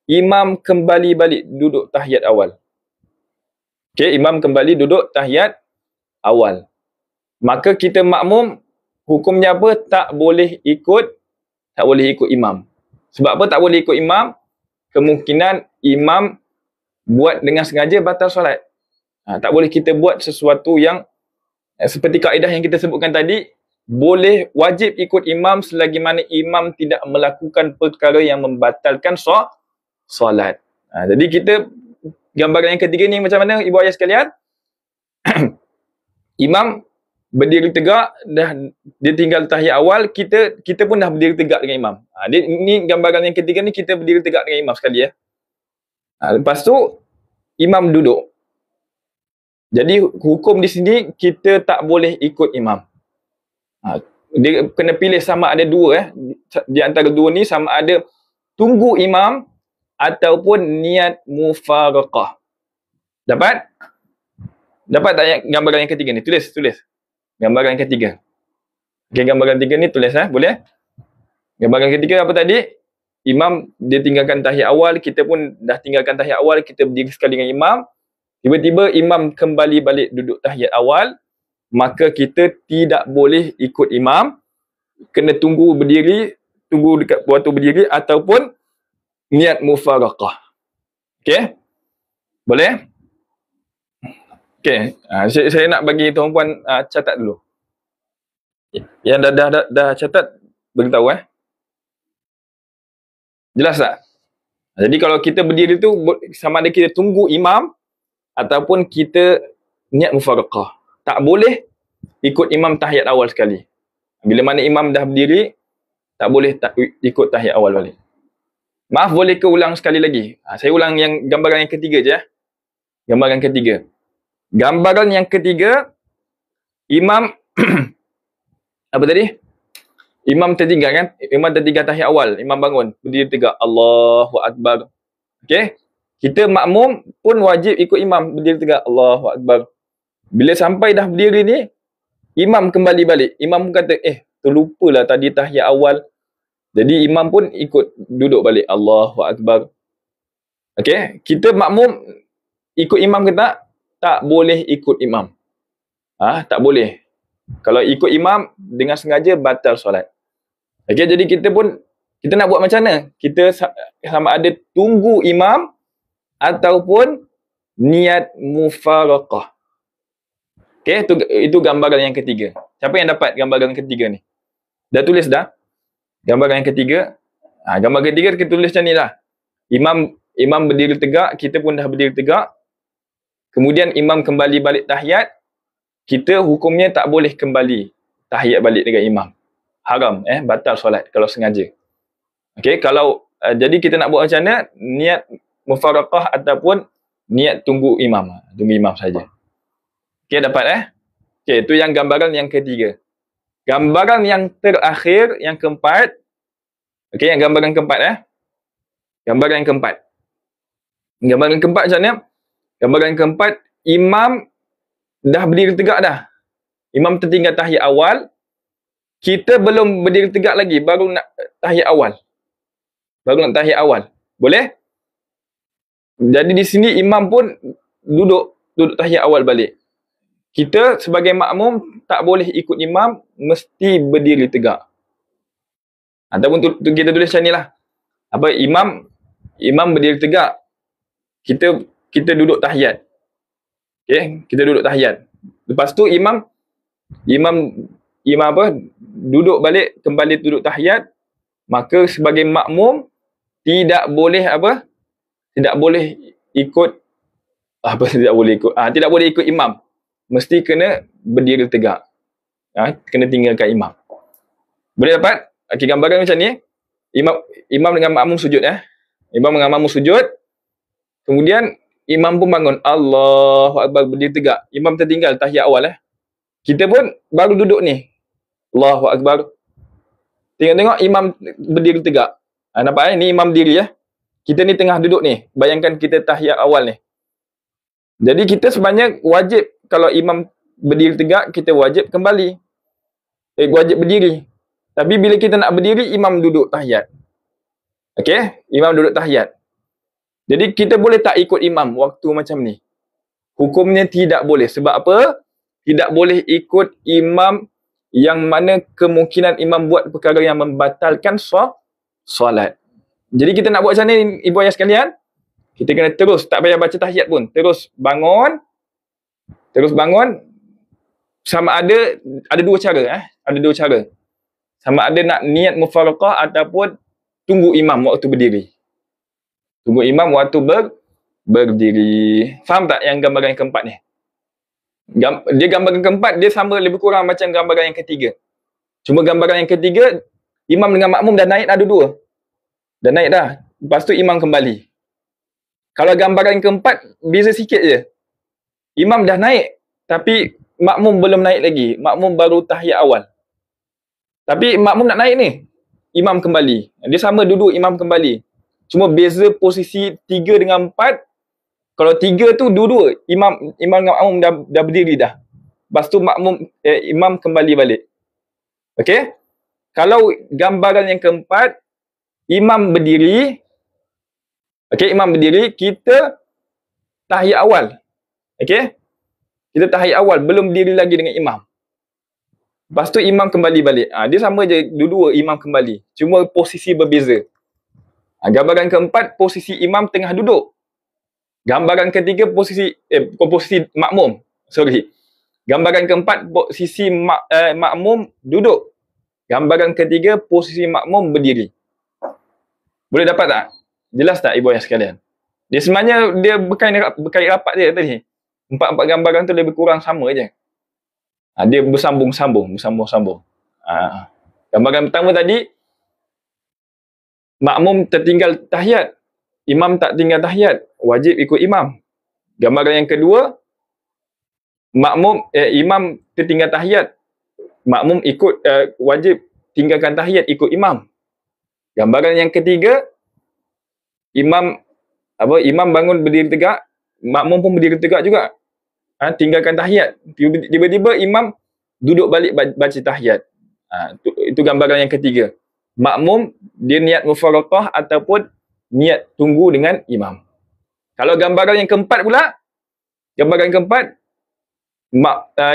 imam kembali balik duduk tahiyat awal. Okey, imam kembali duduk tahiyat awal. Maka kita makmum, hukumnya apa? Tak boleh ikut imam. Sebab apa tak boleh ikut imam? Kemungkinan imam buat dengan sengaja batal solat. Tak boleh kita buat sesuatu yang seperti kaedah yang kita sebutkan tadi, boleh wajib ikut imam selagi mana imam tidak melakukan perkara yang membatalkan solat. Jadi kita gambaran yang ketiga ni macam mana ibu ayah sekalian? Imam berdiri tegak, dah dia tinggal tahiyat awal, kita pun dah berdiri tegak dengan imam. Ni gambaran yang ketiga ni, kita berdiri tegak dengan imam sekali ya. Lepas tu imam duduk. Jadi hukum di sini kita tak boleh ikut imam. Dia kena pilih sama ada dua di antara dua ni, sama ada tunggu imam ataupun niat mufaraqah. Dapat? Dapat tak gambaran yang ketiga ni? Tulis. Gambaran yang ketiga. Okay, gambaran ketiga ni tulis boleh? Gambaran ketiga apa tadi? Imam dia tinggalkan tahiyat awal, kita pun dah tinggalkan tahiyat awal, kita berdiri sekali dengan imam. Tiba-tiba imam kembali balik duduk tahiyat awal, maka kita tidak boleh ikut imam, kena tunggu dekat waktu berdiri ataupun niat mufaraqah. Okey? Boleh? Okey, saya nak bagi tuan-puan catat dulu. Yang dah catat, beritahu Jelas tak? Jadi kalau kita berdiri tu, sama ada kita tunggu imam ataupun kita niat mufaraqah. Tak boleh ikut imam tahiyat awal sekali. Bila mana imam dah berdiri, tak boleh ikut tahiyat awal balik. Maaf, boleh ke ulang sekali lagi? Saya ulang yang gambaran yang ketiga je. Gambaran ketiga. Gambaran yang ketiga, imam apa tadi? Imam tertinggal kan? Imam tertinggal tahiyat awal. Imam bangun, berdiri tegak. Allahu Akbar. Okey? Kita makmum pun wajib ikut imam, berdiri tegak. Allahu Akbar. Bila sampai dah berdiri ni, imam kembali balik. Imam pun kata, terlupalah tadi tahiyat awal. Jadi imam pun ikut duduk balik. Allahu Akbar. Okey? Kita makmum ikut imam ke tak? Tak boleh ikut imam. Tak boleh. Kalau ikut imam dengan sengaja, batal solat. Okey, jadi kita nak buat macam mana? Kita sama ada tunggu imam ataupun niat mufaraqah. Okey, itu gambaran yang ketiga. Siapa yang dapat gambaran ketiga ni? Dah tulis dah? Gambaran yang ketiga. Gambaran ketiga kita tulis macam ni lah. Imam berdiri tegak, kita pun dah berdiri tegak. Kemudian imam kembali balik tahiyat, kita hukumnya tak boleh kembali tahiyat balik dengan imam. Haram, batal solat kalau sengaja. Okey, kalau jadi kita nak buat macam mana? Niat mufaraqah ataupun niat tunggu imam. Tunggu imam saja. Okey, dapat Okey, itu yang gambaran yang ketiga. Gambaran yang terakhir, yang keempat. Okey, yang gambaran keempat Gambaran yang keempat. Gambaran keempat macam mana? Gambaran keempat, imam dah berdiri tegak dah. Imam tertinggal tahiyat awal. Kita belum berdiri tegak lagi, baru nak tahiyat awal. Boleh? Jadi di sini imam pun duduk tahiyat awal balik. Kita sebagai makmum tak boleh ikut imam, mesti berdiri tegak. Ataupun kita tulis macam ni lah. Imam berdiri tegak. Kita duduk tahiyat. Okey, kita duduk tahiyat. Lepas tu imam duduk balik, kembali duduk tahiyat, maka sebagai makmum tidak boleh tidak boleh ikut imam. Mesti kena berdiri tegak. Kena tinggalkan imam. Boleh dapat? Okey, gambaran macam ni. Imam dengan makmum sujud Imam dengan makmum sujud. Kemudian imam pun bangun. Allahu Akbar, berdiri tegak. Imam tertinggal tahiyat awal Kita pun baru duduk ni. Allahu Akbar. Tengok-tengok imam berdiri tegak. Nampak ni imam berdiri Kita ni tengah duduk ni. Bayangkan kita tahiyat awal ni. Jadi kita sebenarnya wajib, kalau imam berdiri tegak, kita wajib kembali. Wajib berdiri. Tapi bila kita nak berdiri, imam duduk tahiyat. Okey? Imam duduk tahiyat. Jadi kita boleh tak ikut imam waktu macam ni? Hukumnya tidak boleh. Sebab apa? Tidak boleh ikut imam yang mana kemungkinan imam buat perkara yang membatalkan solat. Jadi kita nak buat macam ni, ibu ayah sekalian? Kita kena terus, tak payah baca tahiyat pun. Terus bangun. sama ada dua cara ada dua cara. Sama ada nak niat mufaraqah ataupun tunggu imam waktu berdiri. Tunggu imam waktu berdiri. Faham tak yang gambaran yang keempat ni? Dia gambaran keempat, dia sama lebih kurang macam gambaran yang ketiga. Cuma gambaran yang ketiga, imam dengan makmum dah naik dah dua-dua. Dah naik dah. Lepas tu imam kembali. Kalau gambaran yang keempat, beza sikit je. Imam dah naik, tapi makmum belum naik lagi. Makmum baru tahiyat awal. Tapi makmum nak naik ni. Imam kembali. Dia sama duduk, imam kembali. Cuma beza posisi 3 dengan 4. Kalau 3 tu dua-dua, imam dengan makmum dah berdiri dah. Lepas tu imam kembali balik. Okey? Kalau gambaran yang keempat, imam berdiri. Okey, imam berdiri, kita tahiyat awal. Okey? Kita tahiyat awal, belum berdiri lagi dengan imam. Lepas tu imam kembali balik. Dia sama je, dua-dua imam kembali. Cuma posisi berbeza. Gambaran keempat, posisi imam tengah duduk. Gambaran ketiga, posisi makmum. Sorry. Gambaran keempat, posisi makmum duduk. Gambaran ketiga, posisi makmum berdiri. Boleh dapat tak? Jelas tak ibu ayah sekalian? Dia sebenarnya dia berkait rapat dia tadi. Empat-empat gambaran tu lebih kurang sama je. Dia bersambung-sambung. Gambaran pertama tadi, makmum tertinggal tahiyat. Imam tak tinggal tahiyat. Wajib ikut imam. Gambaran yang kedua, imam tertinggal tahiyat. Makmum wajib tinggalkan tahiyat ikut imam. Gambaran yang ketiga, imam bangun berdiri tegak, makmum pun berdiri tegak juga. Tinggalkan tahiyat. Tiba-tiba imam duduk balik baca tahiyat. Itu gambaran yang ketiga. Makmum dia niat mufaraqah ataupun niat tunggu dengan imam. Kalau gambaran yang keempat pula,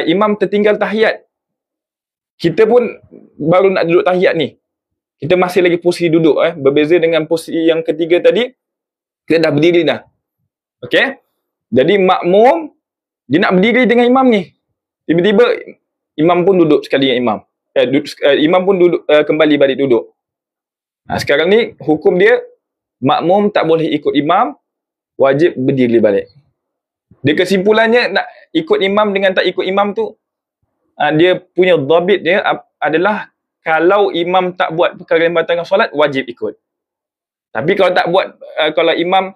imam tertinggal tahiyat. Kita pun baru nak duduk tahiyat ni. Kita masih lagi posisi duduk. Berbeza dengan posisi yang ketiga tadi, kita dah berdiri dah. Okey? Jadi makmum, dia nak berdiri dengan imam ni. Tiba-tiba, imam pun duduk sekali dengan imam. Imam pun duduk, kembali balik duduk. Sekarang ni, hukum dia, makmum tak boleh ikut imam, wajib berdiri balik. Dia kesimpulannya, nak ikut imam dengan tak ikut imam tu, dia punya dhabit dia adalah kalau imam tak buat perkara yang membatalkan solat, wajib ikut. Tapi kalau tak buat, kalau imam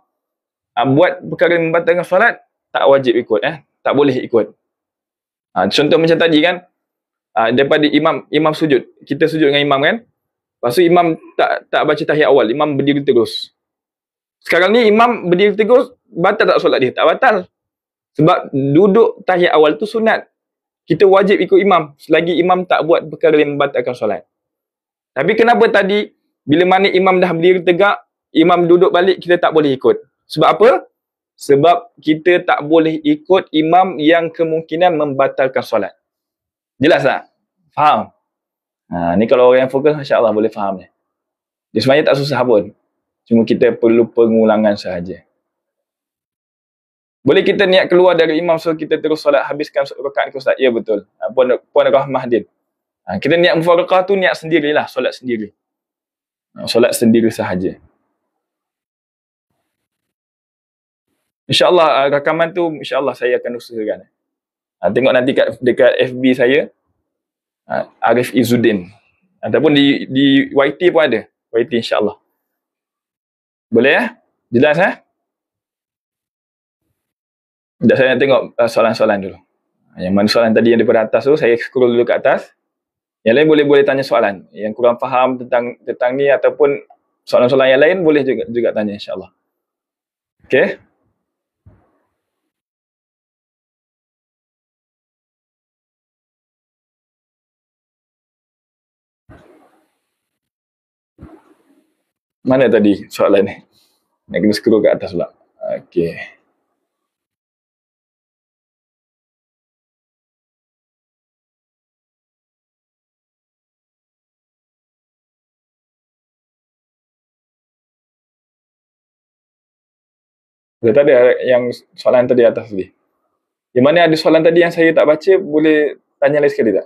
buat perkara yang membatalkan solat, tak wajib ikut. Tak boleh ikut. Contoh macam tadi kan, daripada imam sujud, kita sujud dengan imam kan, lepas tu imam tak baca tahiyat awal, imam berdiri terus. Sekarang ni imam berdiri terus, batal tak solat dia? Tak batal. Sebab duduk tahiyat awal tu sunat. Kita wajib ikut imam selagi imam tak buat perkara yang membatalkan solat. Tapi kenapa tadi bila mana imam dah berdiri tegak, imam duduk balik, kita tak boleh ikut? Sebab apa? Sebab kita tak boleh ikut imam yang kemungkinan membatalkan solat. Jelas tak? Faham? Ni kalau orang yang fokus, insya-Allah boleh faham ni. Dia sebenarnya tak susah pun. Cuma kita perlu pengulangan sahaja. Boleh kita niat keluar dari imam so kita terus solat, habiskan rakaat ke Ustaz? Ya betul. Puan Rahmah Din. Kita niat mufaraqah tu niat sendirilah, solat sendiri. Solat sendiri sahaja. InsyaAllah rakaman tu insyaAllah saya akan usahakan. Tengok nanti dekat FB saya, Arif Izzuddin. Ataupun di YT pun ada. YT insyaAllah. Boleh ya? Jelas ya? Sekejap saya nak tengok soalan-soalan dulu. Yang mana soalan tadi yang daripada atas tu, saya scroll dulu ke atas. Yang lain boleh tanya soalan. Yang kurang faham tentang ni ataupun soalan-soalan yang lain boleh juga tanya insyaAllah. Okay? Mana tadi soalan ni? Nak kena scroll ke atas pula. Okay. Tadi ada yang soalan tadi atas tadi. Yang mana ada soalan tadi yang saya tak baca, boleh tanya lagi sekali tak?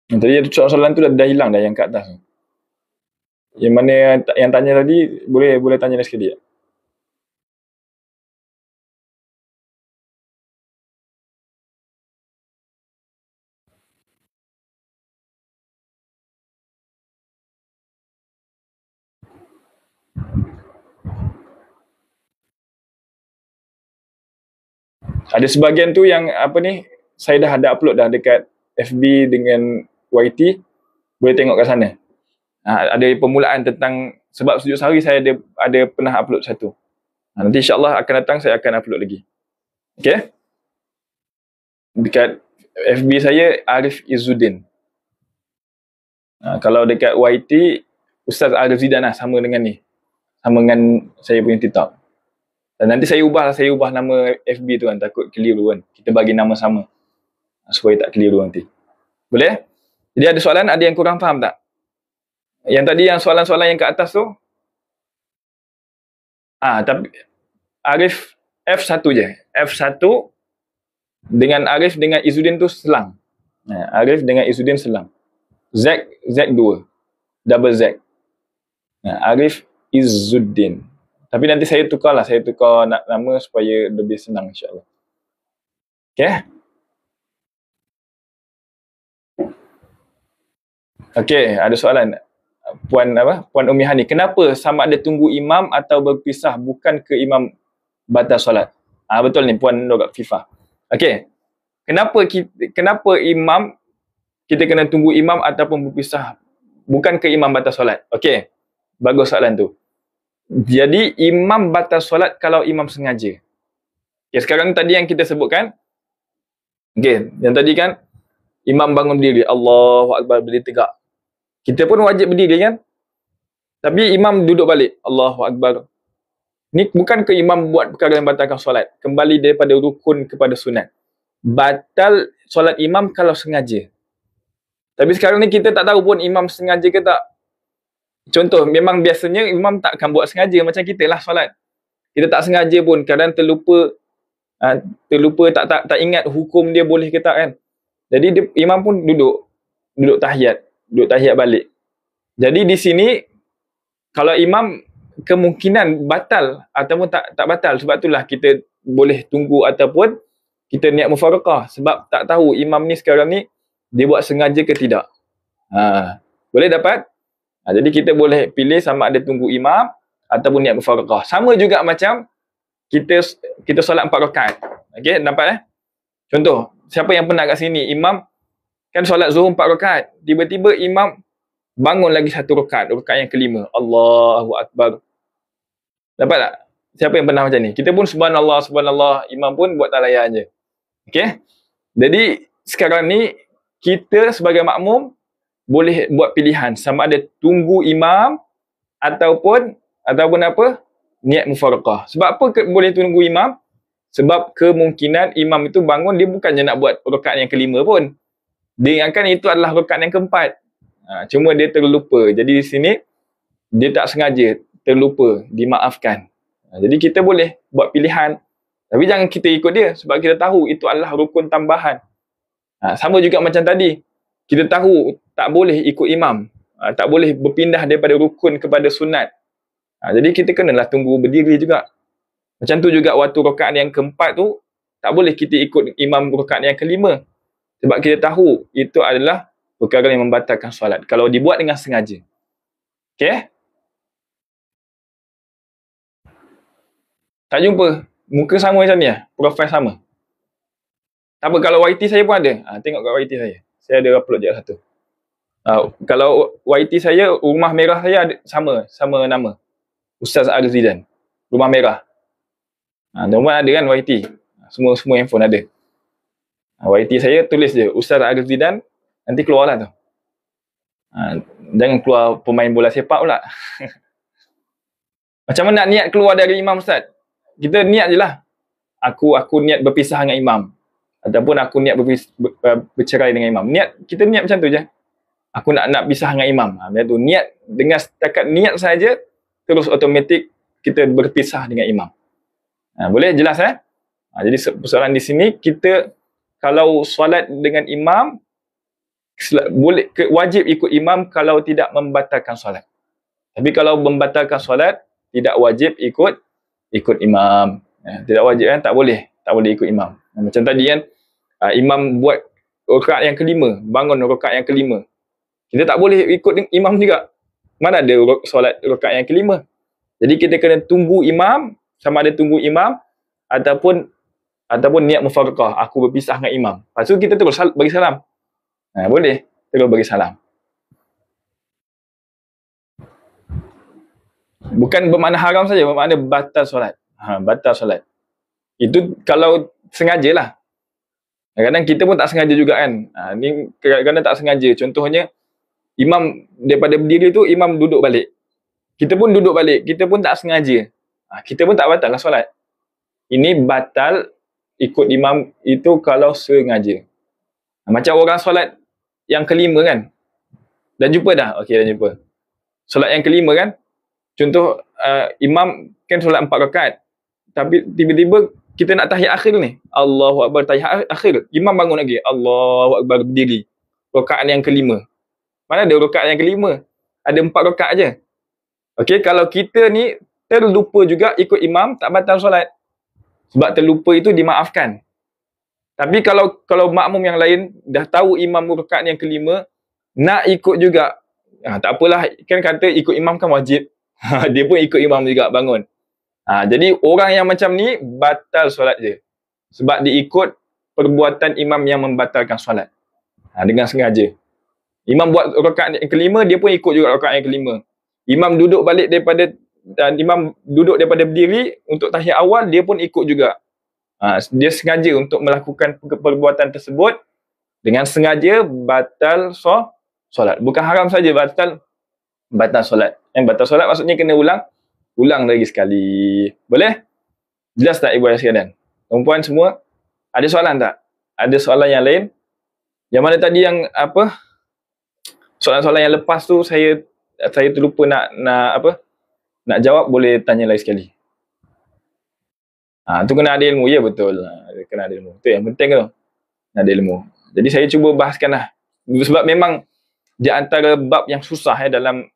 Tadi ada soalan tu dah hilang dah yang kat atas tu. Yang mana yang tanya tadi, boleh tanya lagi sekali tak? Ada sebahagian tu yang apa ni, saya dah ada upload dah dekat FB dengan YT, boleh tengok kat sana. Ada permulaan tentang sebab sujud sahwi, saya ada pernah upload satu. Nanti insyaAllah akan datang saya akan upload lagi. Okay? Dekat FB saya Arif Izzuddin. Kalau dekat YT Ustaz Arif Zidan lah, sama dengan ni. Sama dengan saya punya TikTok. Dan nanti saya ubah nama FB tu kan, takut keliru kan. Kita bagi nama sama supaya tak keliru nanti. Boleh? Jadi ada soalan, ada yang kurang faham tak? Yang tadi yang soalan-soalan yang kat atas tu, tapi Arif F1 je. F1 dengan Arif dengan Izzuddin tu selang. Arif dengan Izzuddin selang. Z2. Double Z. Arif Izzuddin. Tapi nanti saya tukar nama supaya lebih senang insyaAllah. Okay? Okay, ada soalan. Puan Umi Hani, kenapa sama ada tunggu imam atau berpisah bukan ke imam batal solat? Betul ni Puan Logat FIFA. Okay. Kenapa imam kita kena tunggu imam ataupun berpisah bukan ke imam batal solat? Okay. Bagus soalan tu. Jadi imam batal solat kalau imam sengaja. Okay, sekarang tadi yang kita sebutkan, okay, yang tadi kan imam bangun berdiri, Allahu Akbar, berdiri tegak. Kita pun wajib berdiri kan? Tapi imam duduk balik, Allahu Akbar. Ni bukan ke imam buat perkara yang batalkan solat. Kembali daripada rukun kepada sunat. Batal solat imam kalau sengaja. Tapi sekarang ni kita tak tahu pun imam sengaja ke tak. Contoh, memang biasanya imam tak akan buat sengaja macam kita lah solat. Kita tak sengaja pun, kadang terlupa tak ingat hukum dia boleh ke tak kan. Jadi imam pun duduk tahiyat balik. Jadi di sini kalau imam kemungkinan batal ataupun tak batal, sebab itulah kita boleh tunggu ataupun kita niat mufaraqah, sebab tak tahu imam ni sekarang ni dia buat sengaja ke tidak. Boleh dapat? Jadi kita boleh pilih sama ada tunggu imam ataupun niat mufaraqah. Sama juga macam kita solat 4 rakaat. Okey, nampak Contoh, siapa yang pernah kat sini, imam kan solat zuhur 4 rakaat, tiba-tiba imam bangun lagi 1 rakaat yang kelima. Allahu Akbar. Dapat tak? Siapa yang pernah macam ni? Kita pun subhanallah, imam pun buat tak layan je. Okey? Jadi sekarang ni kita sebagai makmum boleh buat pilihan sama ada tunggu imam ataupun apa? Niat mufaraqah. Sebab apa boleh tunggu imam? Sebab kemungkinan imam itu bangun, dia bukannya nak buat rakaat yang kelima pun. Dia ingatkan itu adalah rakaat yang keempat. Cuma dia terlupa. Jadi di sini dia tak sengaja, terlupa, dimaafkan. Jadi kita boleh buat pilihan. Tapi jangan kita ikut dia sebab kita tahu itu adalah rukun tambahan. Sama juga macam tadi. Kita tahu tak boleh ikut imam. Tak boleh berpindah daripada rukun kepada sunat. Jadi kita kenalah tunggu berdiri juga. Macam tu juga waktu rakaat yang keempat tu, tak boleh kita ikut imam rakaat yang kelima. Sebab kita tahu itu adalah perkara yang membatalkan solat. Kalau dibuat dengan sengaja. Okay? Tak jumpa. Muka sama macam ni lah. Profil sama. Tak apa, kalau YT saya pun ada. Tengok kat YT saya. Saya ada upload je satu. Kalau YT saya, rumah merah saya ada sama nama. Ustaz Arif Zidan. Rumah merah. Nombor ada kan YT. Semua handphone ada. YT saya tulis je Ustaz Arif Zidan, nanti keluar lah tu. Jangan keluar pemain bola sepak pula. Macam mana nak niat keluar dari imam Ustaz? kita niat je lah. Aku niat berpisah dengan imam. Ataupun aku niat bercerai dengan imam. Kita niat macam tu je. Aku nak pisah dengan imam. Macam tu. Niat, dengan setakat niat saja, terus automatik kita berpisah dengan imam. Boleh? Jelas jadi persoalan di sini, kita kalau solat dengan imam, boleh wajib ikut imam kalau tidak membatalkan solat. Tapi kalau membatalkan solat, tidak wajib ikut imam. Tidak wajib tak boleh ikut imam. Macam tadi kan, imam buat rakaat yang kelima, bangun rakaat yang kelima. Kita tak boleh ikut imam juga. Mana ada solat rakaat yang kelima. Jadi kita kena tunggu imam, sama ada tunggu imam ataupun niat mufaraqah, aku berpisah dengan imam. Lepas tu kita terus bagi salam. Boleh terus bagi salam. Bukan bermakna haram saja, bermakna batal solat. Batal solat. Itu kalau sengaja lah. Kadang-kadang kita pun tak sengaja juga kan. Ni kadang-kadang tak sengaja. Contohnya, imam daripada berdiri tu, imam duduk balik. Kita pun duduk balik. Kita pun tak sengaja. Kita pun tak batal lah solat. Ini batal ikut imam itu kalau sengaja. Macam orang solat yang kelima kan. Dah jumpa dah? Okey, dah jumpa. Solat yang kelima kan. Contoh, imam kan solat 4 rakaat. Tapi tiba-tiba kita nak tahiyat akhir ni. Allahu Akbar, tahiyat akhir. Imam bangun lagi. Allahu Akbar, berdiri. Rakaat yang kelima. Mana ada rakaat yang kelima? Ada 4 rakaat je. Okey, kalau kita ni terlupa juga ikut imam, tak batal solat. Sebab terlupa itu dimaafkan. Tapi kalau makmum yang lain dah tahu imam rakaat yang kelima, nak ikut juga. Tak apalah, kan kata ikut imam kan wajib. Dia pun ikut imam juga bangun. Jadi orang yang macam ni batal solat je. Sebab dia ikut perbuatan imam yang membatalkan solat. Dengan sengaja. Imam buat rakaat yang kelima, dia pun ikut juga rakaat yang kelima. Imam duduk daripada berdiri untuk tahiyat awal, dia pun ikut juga. Dia sengaja untuk melakukan perbuatan tersebut, dengan sengaja batal solat. Bukan haram saja, batal solat. Yang batal solat maksudnya kena ulang lagi sekali. Boleh? Jelas tak ibu ayah sekalian? Perempuan semua, ada soalan tak? Ada soalan yang lain? Yang mana tadi yang soalan-soalan yang lepas tu saya terlupa nak jawab, boleh tanya lagi sekali. Tu kena ada ilmu. Ya, betul. Kena ada ilmu. Itu yang penting tu. Kena ada ilmu. Jadi saya cuba bahaskan lah. Sebab memang di antara bab yang susah dalam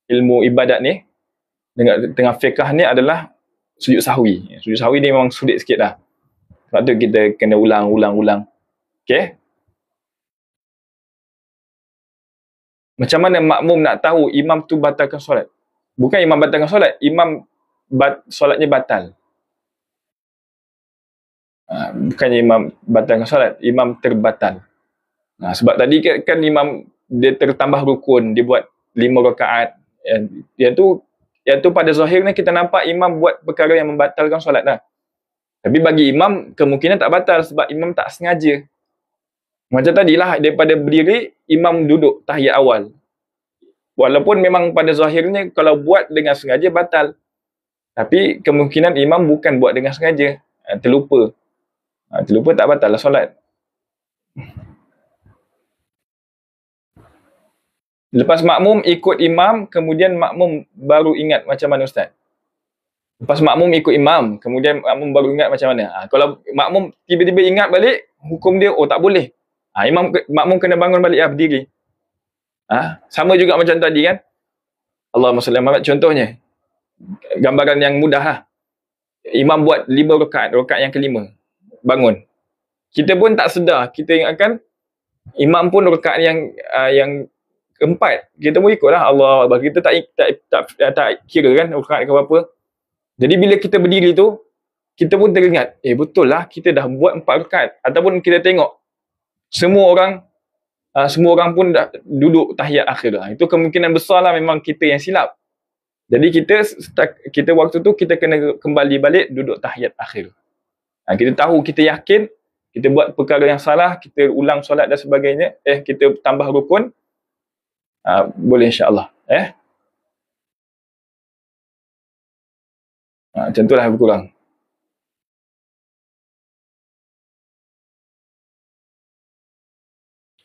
ilmu ibadat ni, dengan fiqh ni adalah sujud sahwi. Sujud sahwi ni memang sulit sikit lah. Sebab tu kita kena ulang. Okay? Macam mana makmum nak tahu imam tu batalkan solat? Bukan imam batalkan solat, imam solatnya batal. Bukannya imam batalkan solat, imam terbatal. Sebab tadi kan imam dia tertambah rukun, dia buat 5 rakaat. Yang tu pada zahirnya kita nampak imam buat perkara yang membatalkan solat lah. Tapi bagi imam, kemungkinan tak batal sebab imam tak sengaja. Macam tadilah, daripada berdiri, imam duduk tahiyat awal. Walaupun memang pada zahirnya, kalau buat dengan sengaja, batal. Tapi kemungkinan imam bukan buat dengan sengaja. Terlupa. Terlupa tak batal lah solat. Lepas makmum ikut imam, kemudian makmum baru ingat macam mana Ustaz? Lepas makmum ikut imam, kemudian makmum baru ingat macam mana? Kalau makmum tiba-tiba ingat balik, hukum dia, tak boleh. Makmum kena bangun balik berdiri. Sama juga macam tadi kan. Allahumma salli Muhammad, contohnya. Gambaran yang mudah lah. Imam buat 5 rakaat, rakaat yang kelima. Bangun. Kita pun tak sedar, kita ingatkan imam pun rakaat yang keempat, kita pun ikut lah Allah Akbar. Kita tak kira kan rakaat ke berapa. Jadi bila kita berdiri tu, kita pun teringat, betul lah kita dah buat 4 rakaat. Ataupun kita tengok semua orang pun dah duduk tahiyat akhir lah. Itu kemungkinan besar lah memang kita yang silap. Jadi kita waktu tu kita kena kembali balik duduk tahiyat akhir. Kita tahu, kita yakin kita buat perkara yang salah, kita ulang solat dan sebagainya, kita tambah rukun, boleh insya-Allah. Macam itulah lebih kurang.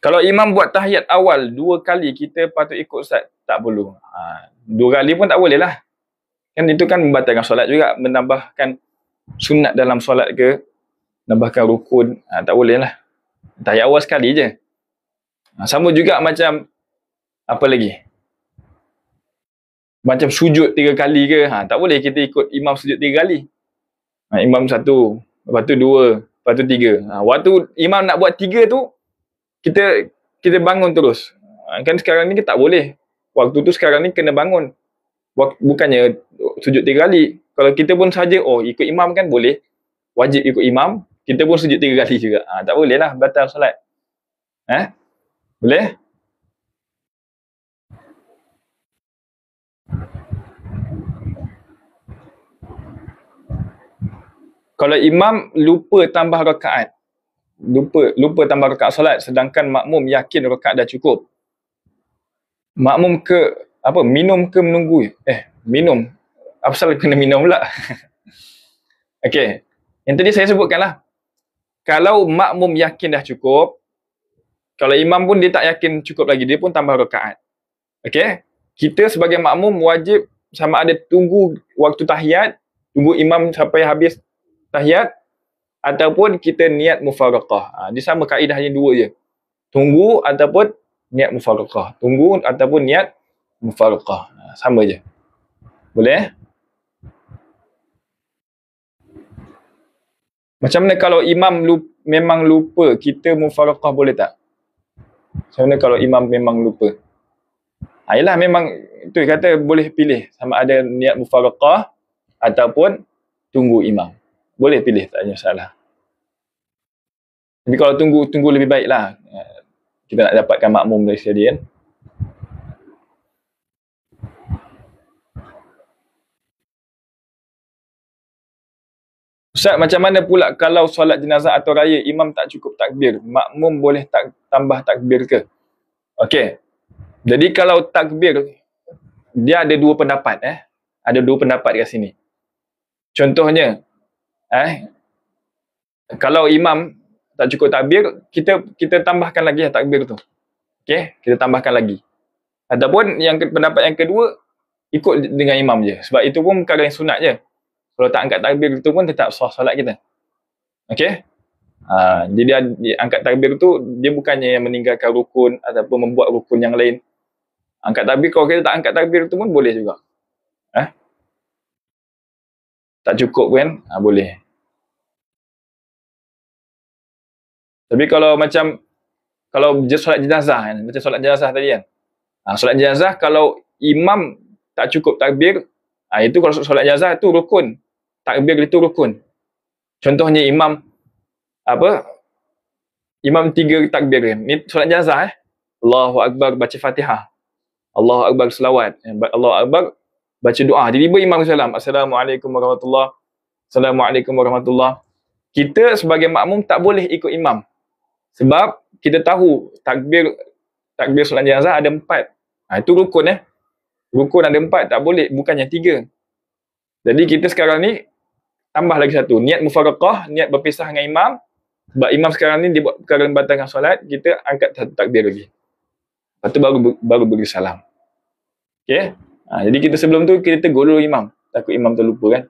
Kalau imam buat tahiyat awal 2 kali, kita patut ikut ustaz? Tak perlu. 2 kali pun tak boleh lah. Kan itu kan membatalkan solat juga, menambahkan sunat dalam solat ke, menambahkan rukun, tak boleh lah. Tahiyat awal sekali je. Sama juga macam, apa lagi? Macam sujud 3 kali ke, tak boleh kita ikut imam sujud 3 kali. Imam 1, lepas tu 2, lepas tu 3. Waktu imam nak buat 3 tu, kita bangun terus. Kan sekarang ni tak boleh. Waktu tu sekarang ni kena bangun. Bukannya sujud 3 kali. Kalau kita pun saja, ikut imam kan boleh. Wajib ikut imam. Kita pun sujud 3 kali juga. Tak boleh lah, batal solat. Boleh? Kalau imam lupa tambah rakaat, lupa tambah rakaat solat, sedangkan makmum yakin rakaat dah cukup. Makmum minum ke menunggu? Minum. Apa salah kena minum pula? Okey. Yang tadi saya sebutkan lah. Kalau makmum yakin dah cukup, kalau imam pun dia tak yakin cukup lagi, dia pun tambah rakaat. Okey? Kita sebagai makmum wajib sama ada tunggu waktu tahiyat, tunggu imam sampai habis tahiyat, ataupun kita niat mufaraqah. Dia sama kaedahnya 2 je. Tunggu ataupun niat mufaraqah. Tunggu ataupun niat mufaraqah. Sama je. Boleh? Macam mana kalau imam memang lupa, kita mufaraqah boleh tak? Macam mana kalau imam memang lupa? Yelah, memang itu kata boleh pilih sama ada niat mufaraqah ataupun tunggu imam. Boleh pilih, tak ada masalah. Tapi kalau tunggu lebih baik lah. Kita nak dapatkan makmum dari sekali kan. Ustaz, macam mana pula kalau solat jenazah atau raya imam tak cukup takbir? Makmum boleh tambah takbir ke? Okey. Jadi kalau takbir, dia ada 2 pendapat. Ada 2 pendapat kat sini. Contohnya, kalau imam tak cukup takbir, kita tambahkan lagi takbir tu. Okey, kita tambahkan lagi. Ataupun pendapat yang kedua, ikut dengan imam je. Sebab itu pun perkara yang sunat je. Kalau tak angkat takbir tu pun tetap sah solat kita. Okey? Jadi dia angkat takbir tu, dia bukannya yang meninggalkan rukun ataupun membuat rukun yang lain. Angkat takbir, kalau kita tak angkat takbir tu pun boleh juga. Tak cukup kan? Boleh. Tapi kalau solat jenazah kan, macam solat jenazah tadi kan. Solat jenazah kalau imam tak cukup takbir, itu kalau solat jenazah tu rukun. Takbir itu rukun. Contohnya imam 3 takbir kan. Ni solat jenazah Allahu Akbar baca Fatihah. Allahu Akbar selawat. Allahu Akbar baca doa. Tiba-tiba imam salam. Assalamualaikum warahmatullahi. Assalamualaikum warahmatullahi. Kita sebagai makmum tak boleh ikut imam. Sebab kita tahu takbir solat jenazah ada 4. Itu rukun Rukun ada 4, tak boleh, bukannya 3. Jadi kita sekarang ni tambah lagi 1. Niat mufaraqah, niat berpisah dengan imam. Sebab imam sekarang ni dia buat perkara membatalkan solat, kita angkat 1 takbir lagi. Lepas tu baru beri salam. Okey? Jadi kita sebelum tu kita tegur dulu imam. Takut imam terlupa kan.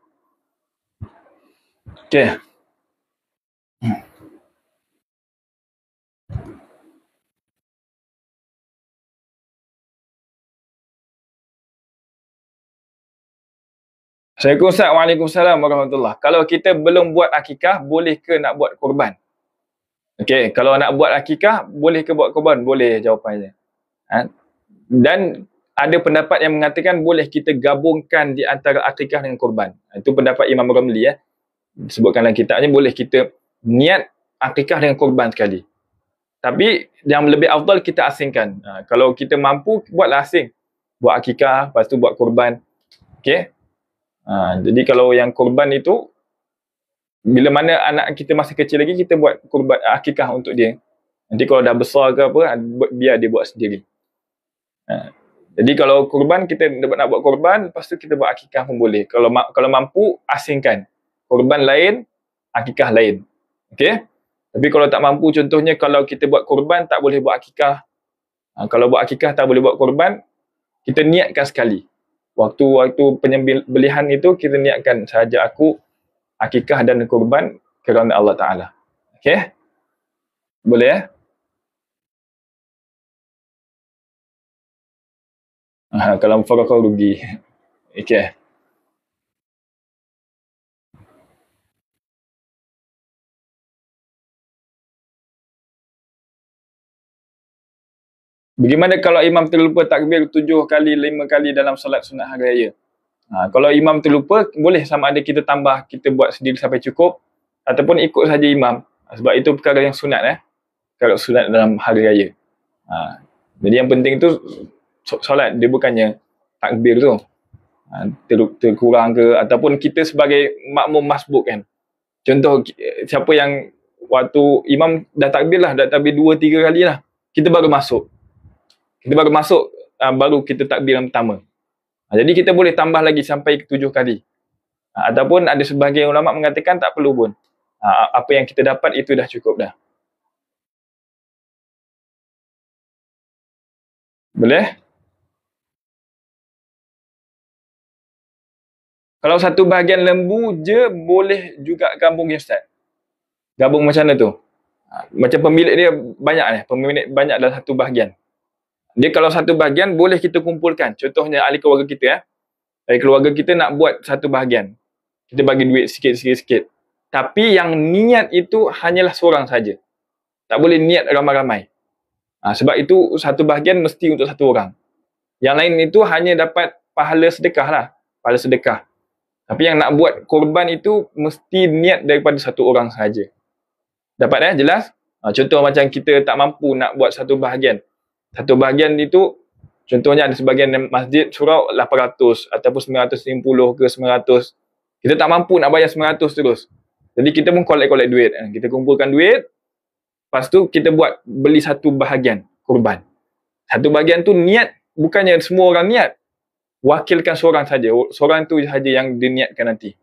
Okey. Waalaikumsalam warahmatullahi. Kalau kita belum buat akikah, boleh ke nak buat korban? Okey, kalau nak buat akikah, boleh ke buat korban? Boleh jawapannya. Dan ada pendapat yang mengatakan boleh kita gabungkan di antara akikah dengan korban. Itu pendapat Imam Ramli disebutkan dalam kitabnya, boleh kita niat akikah dengan korban sekali. Tapi yang lebih afdal kita asingkan. Kalau kita mampu, buatlah asing. Buat akikah, lepas tu buat korban. Okey? Jadi kalau yang korban itu, bila mana anak kita masih kecil lagi, kita buat korban akikah untuk dia. Nanti kalau dah besar ke apa, biar dia buat sendiri. Jadi kalau korban, kita nak buat korban, lepas tu kita buat akikah pun boleh. Kalau mampu, asingkan. Korban lain, akikah lain. Okey? Tapi kalau tak mampu, contohnya kalau kita buat korban, tak boleh buat akikah. Kalau buat akikah tak boleh buat korban, kita niatkan sekali. Waktu penyembelihan itu, kita niatkan sahaja aku akikah dan korban kerana Allah Ta'ala. Okey? Boleh ya? Kalau mufarakah rugi. Okey. Bagaimana kalau imam terlupa takbir 7 kali, 5 kali dalam solat sunat hari raya? Kalau imam terlupa, boleh sama ada kita tambah, kita buat sendiri sampai cukup, ataupun ikut saja imam. Sebab itu perkara yang sunat. Perkara sunat dalam hari raya. Jadi yang penting tu solat, dia bukannya takbir tu. Terkurang ke, ataupun kita sebagai makmum masbuk kan. Contoh, siapa yang waktu imam dah takbir lah, dah takbir 2-3 kali lah, kita baru masuk. Baru kita takbir yang pertama. Jadi kita boleh tambah lagi sampai 7 kali. Ataupun ada sebahagian ulama mengatakan tak perlu pun. Apa yang kita dapat itu dah cukup dah. Boleh? Kalau satu bahagian lembu je, boleh juga gabung ya Ustaz. Gabung macam mana tu? Macam pemilik dia banyak ni. Pemilik banyak dalam satu bahagian. Dia kalau satu bahagian, boleh kita kumpulkan. Contohnya ahli keluarga kita. Ahli keluarga kita nak buat satu bahagian. Kita bagi duit sikit-sikit. Tapi yang niat itu hanyalah seorang saja. Tak boleh niat ramai-ramai. Sebab itu satu bahagian mesti untuk satu orang. Yang lain itu hanya dapat pahala sedekah lah. Pahala sedekah. Tapi yang nak buat korban itu mesti niat daripada satu orang sahaja. Dapat jelas? Contoh macam kita tak mampu nak buat satu bahagian. Satu bahagian itu, contohnya ada sebahagian masjid surau 800 ataupun 950 ke 900. Kita tak mampu nak bayar 900 terus. Jadi kita pun collect duit. Kita kumpulkan duit. Lepas tu kita beli satu bahagian korban. Satu bahagian tu niat, bukannya semua orang niat. Wakilkan seorang saja. Seorang tu saja yang diniatkan nanti.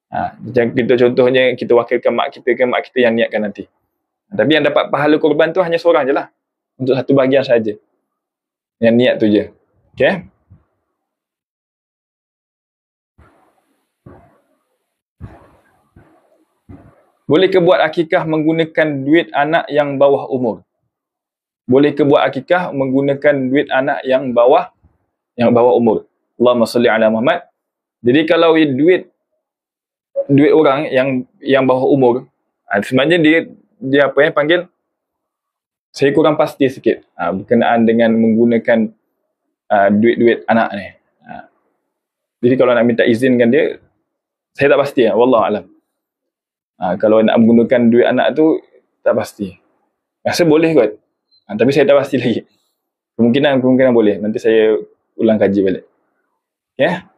Macam kita contohnya, kita wakilkan mak kita yang niatkan nanti. Tapi yang dapat pahala korban tu hanya seorang je lah. Untuk satu bahagian saja. Yang niat tu je. Okay? Boleh ke buat akikah menggunakan duit anak yang bawah umur? Boleh ke buat akikah menggunakan duit anak yang bawah umur? Allahumma salli ala Muhammad. Jadi kalau duit orang yang bawah umur, sebenarnya dia apa yang panggil, saya kurang pasti sikit berkenaan dengan menggunakan duit-duit anak ni. Jadi kalau nak minta izinkan dia, saya tak pasti. Wallahu alam. Kalau nak menggunakan duit anak tu, tak pasti. Rasa boleh kot. Tapi saya tak pasti lagi. Kemungkinan boleh. Nanti saya ulang kaji balik. Ya?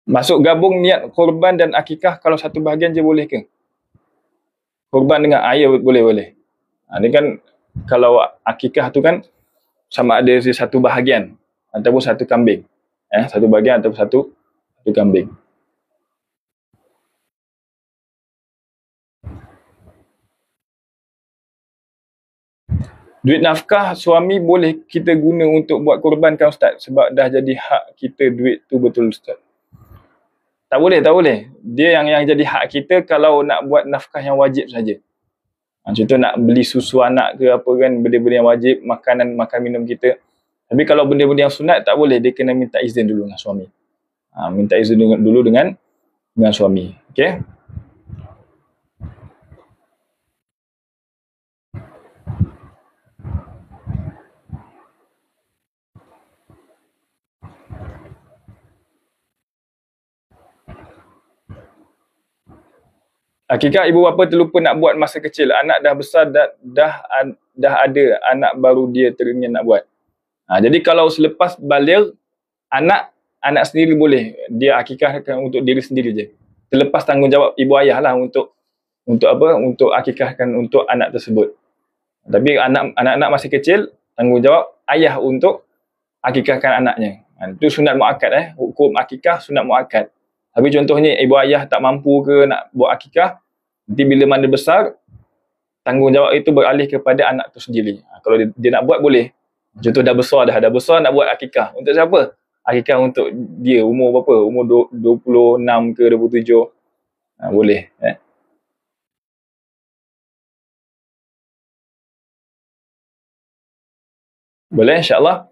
Masuk gabung niat korban dan akikah kalau satu bahagian je boleh ke? Korban dengan ayah boleh. Ini kan kalau akikah tu kan sama ada satu bahagian ataupun satu kambing. Satu bahagian ataupun satu kambing. Duit nafkah suami boleh kita guna untuk buat korban kan Ustaz? Sebab dah jadi hak kita duit tu, betul Ustaz? Tak boleh. Dia yang jadi hak kita kalau nak buat nafkah yang wajib saja. Contoh nak beli susu anak ke apa kan, benda-benda yang wajib, makan minum kita. Tapi kalau benda-benda yang sunat tak boleh, dia kena minta izin dulu dengan suami. Minta izin dulu dengan suami. Okey? Akikah ibu bapa terlupa nak buat masa kecil. Anak dah besar, dah ada anak baru dia teringin nak buat. Jadi kalau selepas baligh, anak sendiri boleh. Dia akikahkan untuk diri sendiri je. Terlepas tanggungjawab ibu ayah lah untuk apa? Untuk akikahkan untuk anak tersebut. Tapi anak-anak masih kecil, tanggungjawab ayah untuk akikahkan anaknya. Itu sunat muakkad hukum akikah sunat muakkad. Tapi contohnya ibu ayah tak mampu ke nak buat akikah, nanti bila mana besar, tanggungjawab itu beralih kepada anak tu sendiri. Kalau dia nak buat boleh. Contoh dah besar nak buat akikah. Untuk siapa? Akikah untuk dia umur berapa? Umur 26 ke 27. Boleh. Boleh insyaAllah.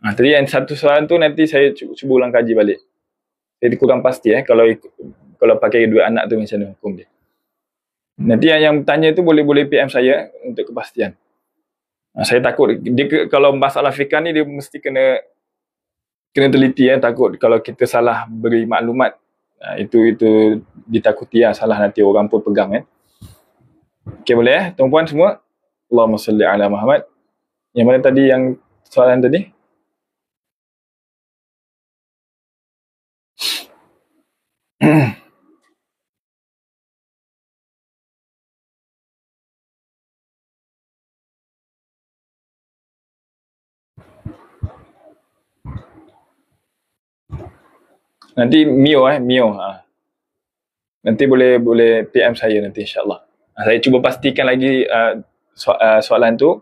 Tadi yang satu soalan tu nanti saya cuba ulang kaji balik. Saya kurang pasti kalau pakai dua anak tu macam mana hukum dia. Nanti yang tanya tu boleh PM saya untuk kepastian. Saya takut dia kalau masalah fiqh ni dia mesti kena teliti takut kalau kita salah beri maklumat itu ditakuti salah nanti orang pun pegang Okey boleh tuan-puan semua. Allahumma salli ala Muhammad. Yang mana tadi yang soalan tadi? Nanti Mio. Nanti boleh PM saya nanti insyaAllah. Saya cuba pastikan lagi soalan tu.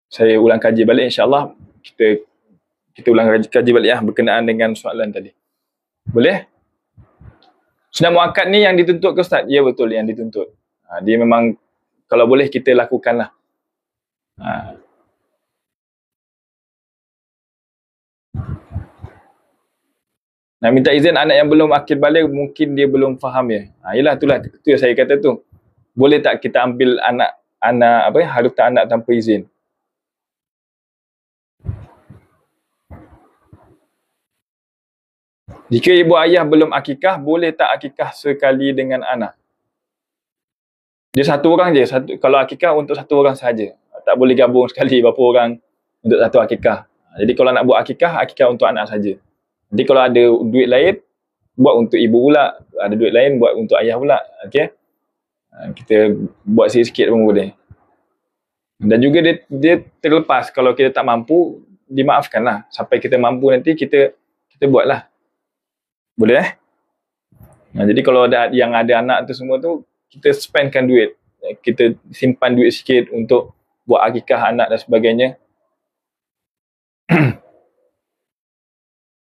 Saya ulang kaji balik insyaAllah. Kita ulang kaji balik berkenaan dengan soalan tadi. Boleh? Sunat muakkad ni yang dituntut ke Ustaz? Ya betul yang dituntut. Dia memang kalau boleh kita lakukanlah. Nak minta izin anak yang belum akil baligh mungkin dia belum faham Yelah itulah itu yang saya kata tu. Boleh tak kita ambil anak harta anak tanpa izin? Jika ibu ayah belum akikah, boleh tak akikah sekali dengan anak? Dia satu orang je, kalau akikah untuk satu orang sahaja. Tak boleh gabung sekali berapa orang untuk satu akikah. Jadi kalau nak buat akikah untuk anak saja. Nanti kalau ada duit lain, buat untuk ibu pula. Ada duit lain, buat untuk ayah pula. Okay? Kita buat sikit-sikit pun boleh. Dan juga dia terlepas. Kalau kita tak mampu, dimaafkanlah. Sampai kita mampu nanti, kita buatlah. Boleh jadi kalau yang ada anak tu semua tu, kita spendkan duit. Kita simpan duit sikit untuk buat akikah anak dan sebagainya.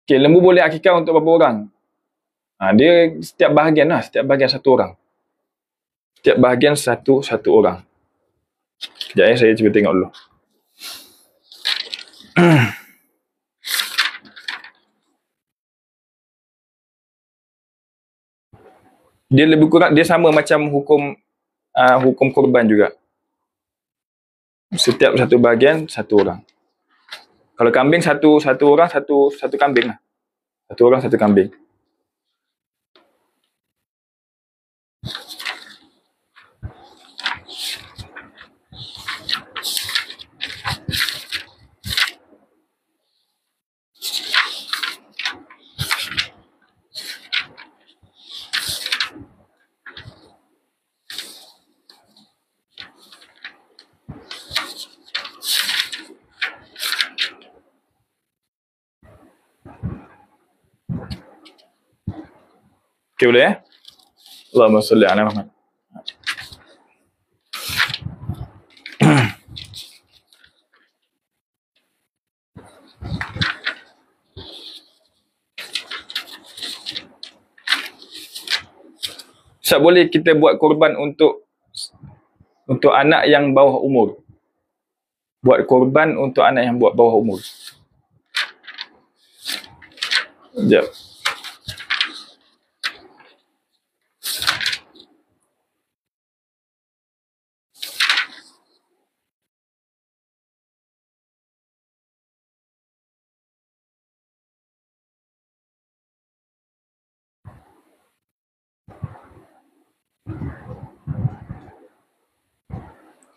Okay, lembu boleh akikah untuk berapa orang? Dia setiap bahagian satu orang. Setiap bahagian satu orang. Sekejap saya cuba tengok dulu. Dia lebih kurang, dia sama macam hukum korban juga. Setiap satu bahagian satu orang. Kalau kambing satu orang satu kambing lah. Satu orang satu kambing. Okay, boleh Allahumma salli ala Muhammad. Ustaz, boleh kita buat korban untuk anak yang bawah umur? Buat korban untuk anak yang bawah umur. Sekejap.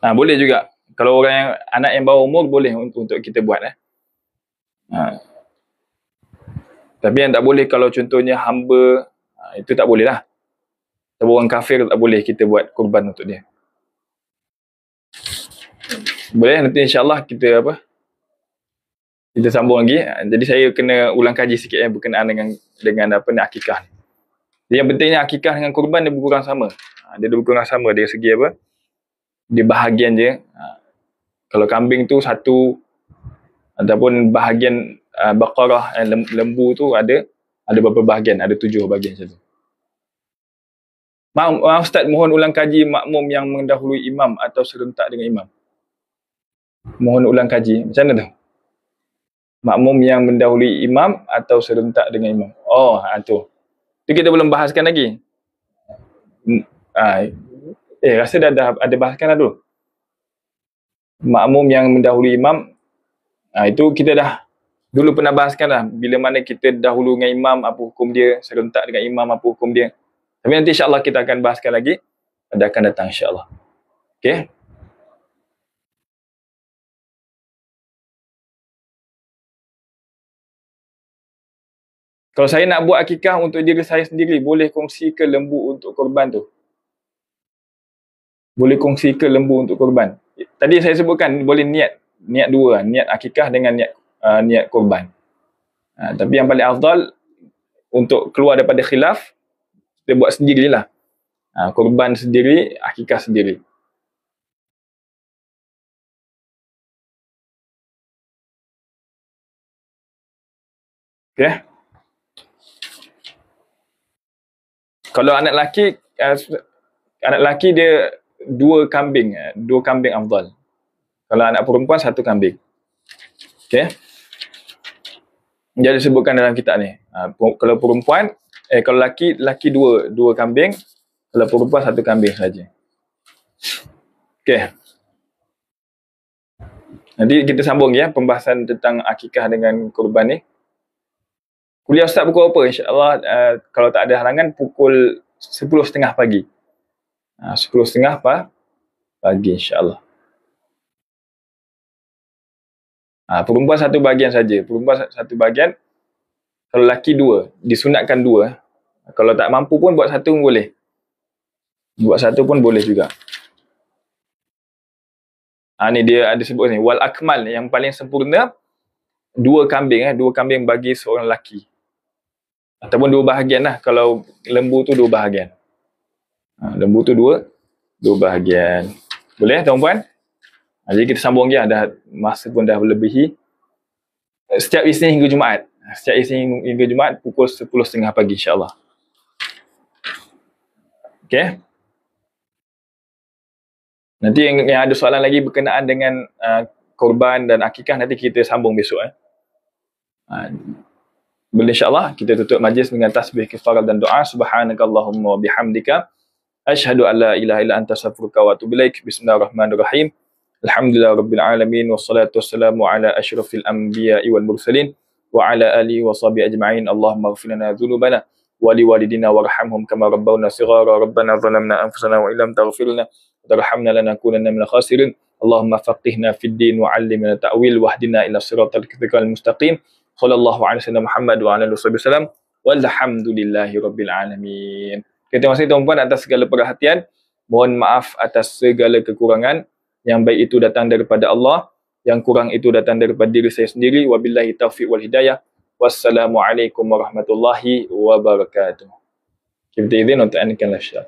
Boleh juga. Kalau anak yang bawah umur boleh untuk kita buat. Tapi yang tak boleh kalau contohnya hamba, itu tak boleh lah. Tapi orang kafir tak boleh kita buat korban untuk dia. Boleh nanti insyaAllah kita Kita sambung lagi. Jadi saya kena ulang kaji sikit berkenaan dengan apa ni, akikah. Jadi yang pentingnya akikah dengan kurban dia berkurang sama. Dia berkurang sama dari segi apa? Dia bahagian je. Kalau kambing tu satu, ataupun bahagian baqarah, lembu tu ada berapa bahagian? Ada 7 bahagian macam tu. Ustaz, mohon ulang kaji makmum yang mendahului imam atau serentak dengan imam. Mohon ulang kaji. Macam mana tu? Makmum yang mendahului imam atau serentak dengan imam. Oh, tu. Tu kita belum bahaskan lagi. Rasa dah ada bahaskan dah dulu. Makmum yang mendahului imam, itu kita dah dulu pernah bahaskan dah. Bila mana kita dahulu dengan imam, apa hukum dia. Serentak dengan imam, apa hukum dia. Tapi nanti insyaAllah kita akan bahaskan lagi pada akan datang insyaAllah. Okay. Kalau saya nak buat akikah untuk diri saya sendiri, boleh kongsi ke lembu untuk korban tu? Boleh kongsi ke lembu untuk korban? Tadi saya sebutkan boleh niat dua, niat akikah dengan niat korban. Tapi yang paling afdal untuk keluar daripada khilaf, kita buat sendirilah. Korban sendiri, akikah sendiri. Okay. Kalau anak lelaki dia 2 kambing afdal. Kalau anak perempuan 1 kambing. Okay. Jadi disebutkan dalam kitab ni. Kalau perempuan, kalau lelaki 2 kambing, kalau perempuan 1 kambing saja. Okay. Nanti kita sambung ya pembahasan tentang akikah dengan kurban ni. Kuliah Ustaz pukul apa? InsyaAllah kalau tak ada halangan pukul 10.30 pagi. 10.30 pagi insyaAllah. Perempuan 1 bahagian saja. Perempuan 1 bahagian. Kalau lelaki 2. Disunatkan 2. Kalau tak mampu pun buat 1 pun boleh. Buat 1 pun boleh juga. Ni dia ada sebut ni. Wal akmal, yang paling sempurna 2 kambing. 2 kambing bagi seorang lelaki. Ataupun 2 bahagian lah. Kalau lembu tu 2 bahagian. Lembu tu 2 bahagian. Boleh tuan-puan? Jadi kita sambung je. Masa pun dah melebihi. Setiap Isnin hingga Jumaat. Setiap Isnin hingga Jumaat pukul 10.30 pagi insyaAllah. Okay. Nanti yang ada soalan lagi berkenaan dengan korban dan akikah, nanti kita sambung besok. Boleh insyaAllah kita tutup majlis dengan tasbih, kifarah dan doa. Subhanakallahumma wa bihamdika asyhadu an la ilaha illa anta astaghfiruka wa atubu ilaik. Bismillahirrahmanirrahim. Alhamdulillah rabbil alamin wassalatu wassalamu ala asyrafil anbiya'i wal mursalin wa ala alihi wa sahbihi ajma'in. Allahumma ighfir lana dhunubana wa liwalidina warhamhum kama rabbawna shighara. Rabbana zalamna anfusana wa illam taghfir lana wa tarhamna lanakunanna minal khasirin. Allahumma faqihna fid din wa 'allimna ta'wil wahdina ila siratal mustaqim. Sallallahu alaihi wasallam Muhammad wa ala alihi wasallam walhamdulillahi rabbil alamin. Terima kasih tuan-puan atas segala perhatian. Mohon maaf atas segala kekurangan. Yang baik itu datang daripada Allah, yang kurang itu datang daripada diri saya sendiri. Wabillahi taufiq wal hidayah. Wassalamualaikum warahmatullahi wabarakatuh. Kita izin untuk anikan lafsyah.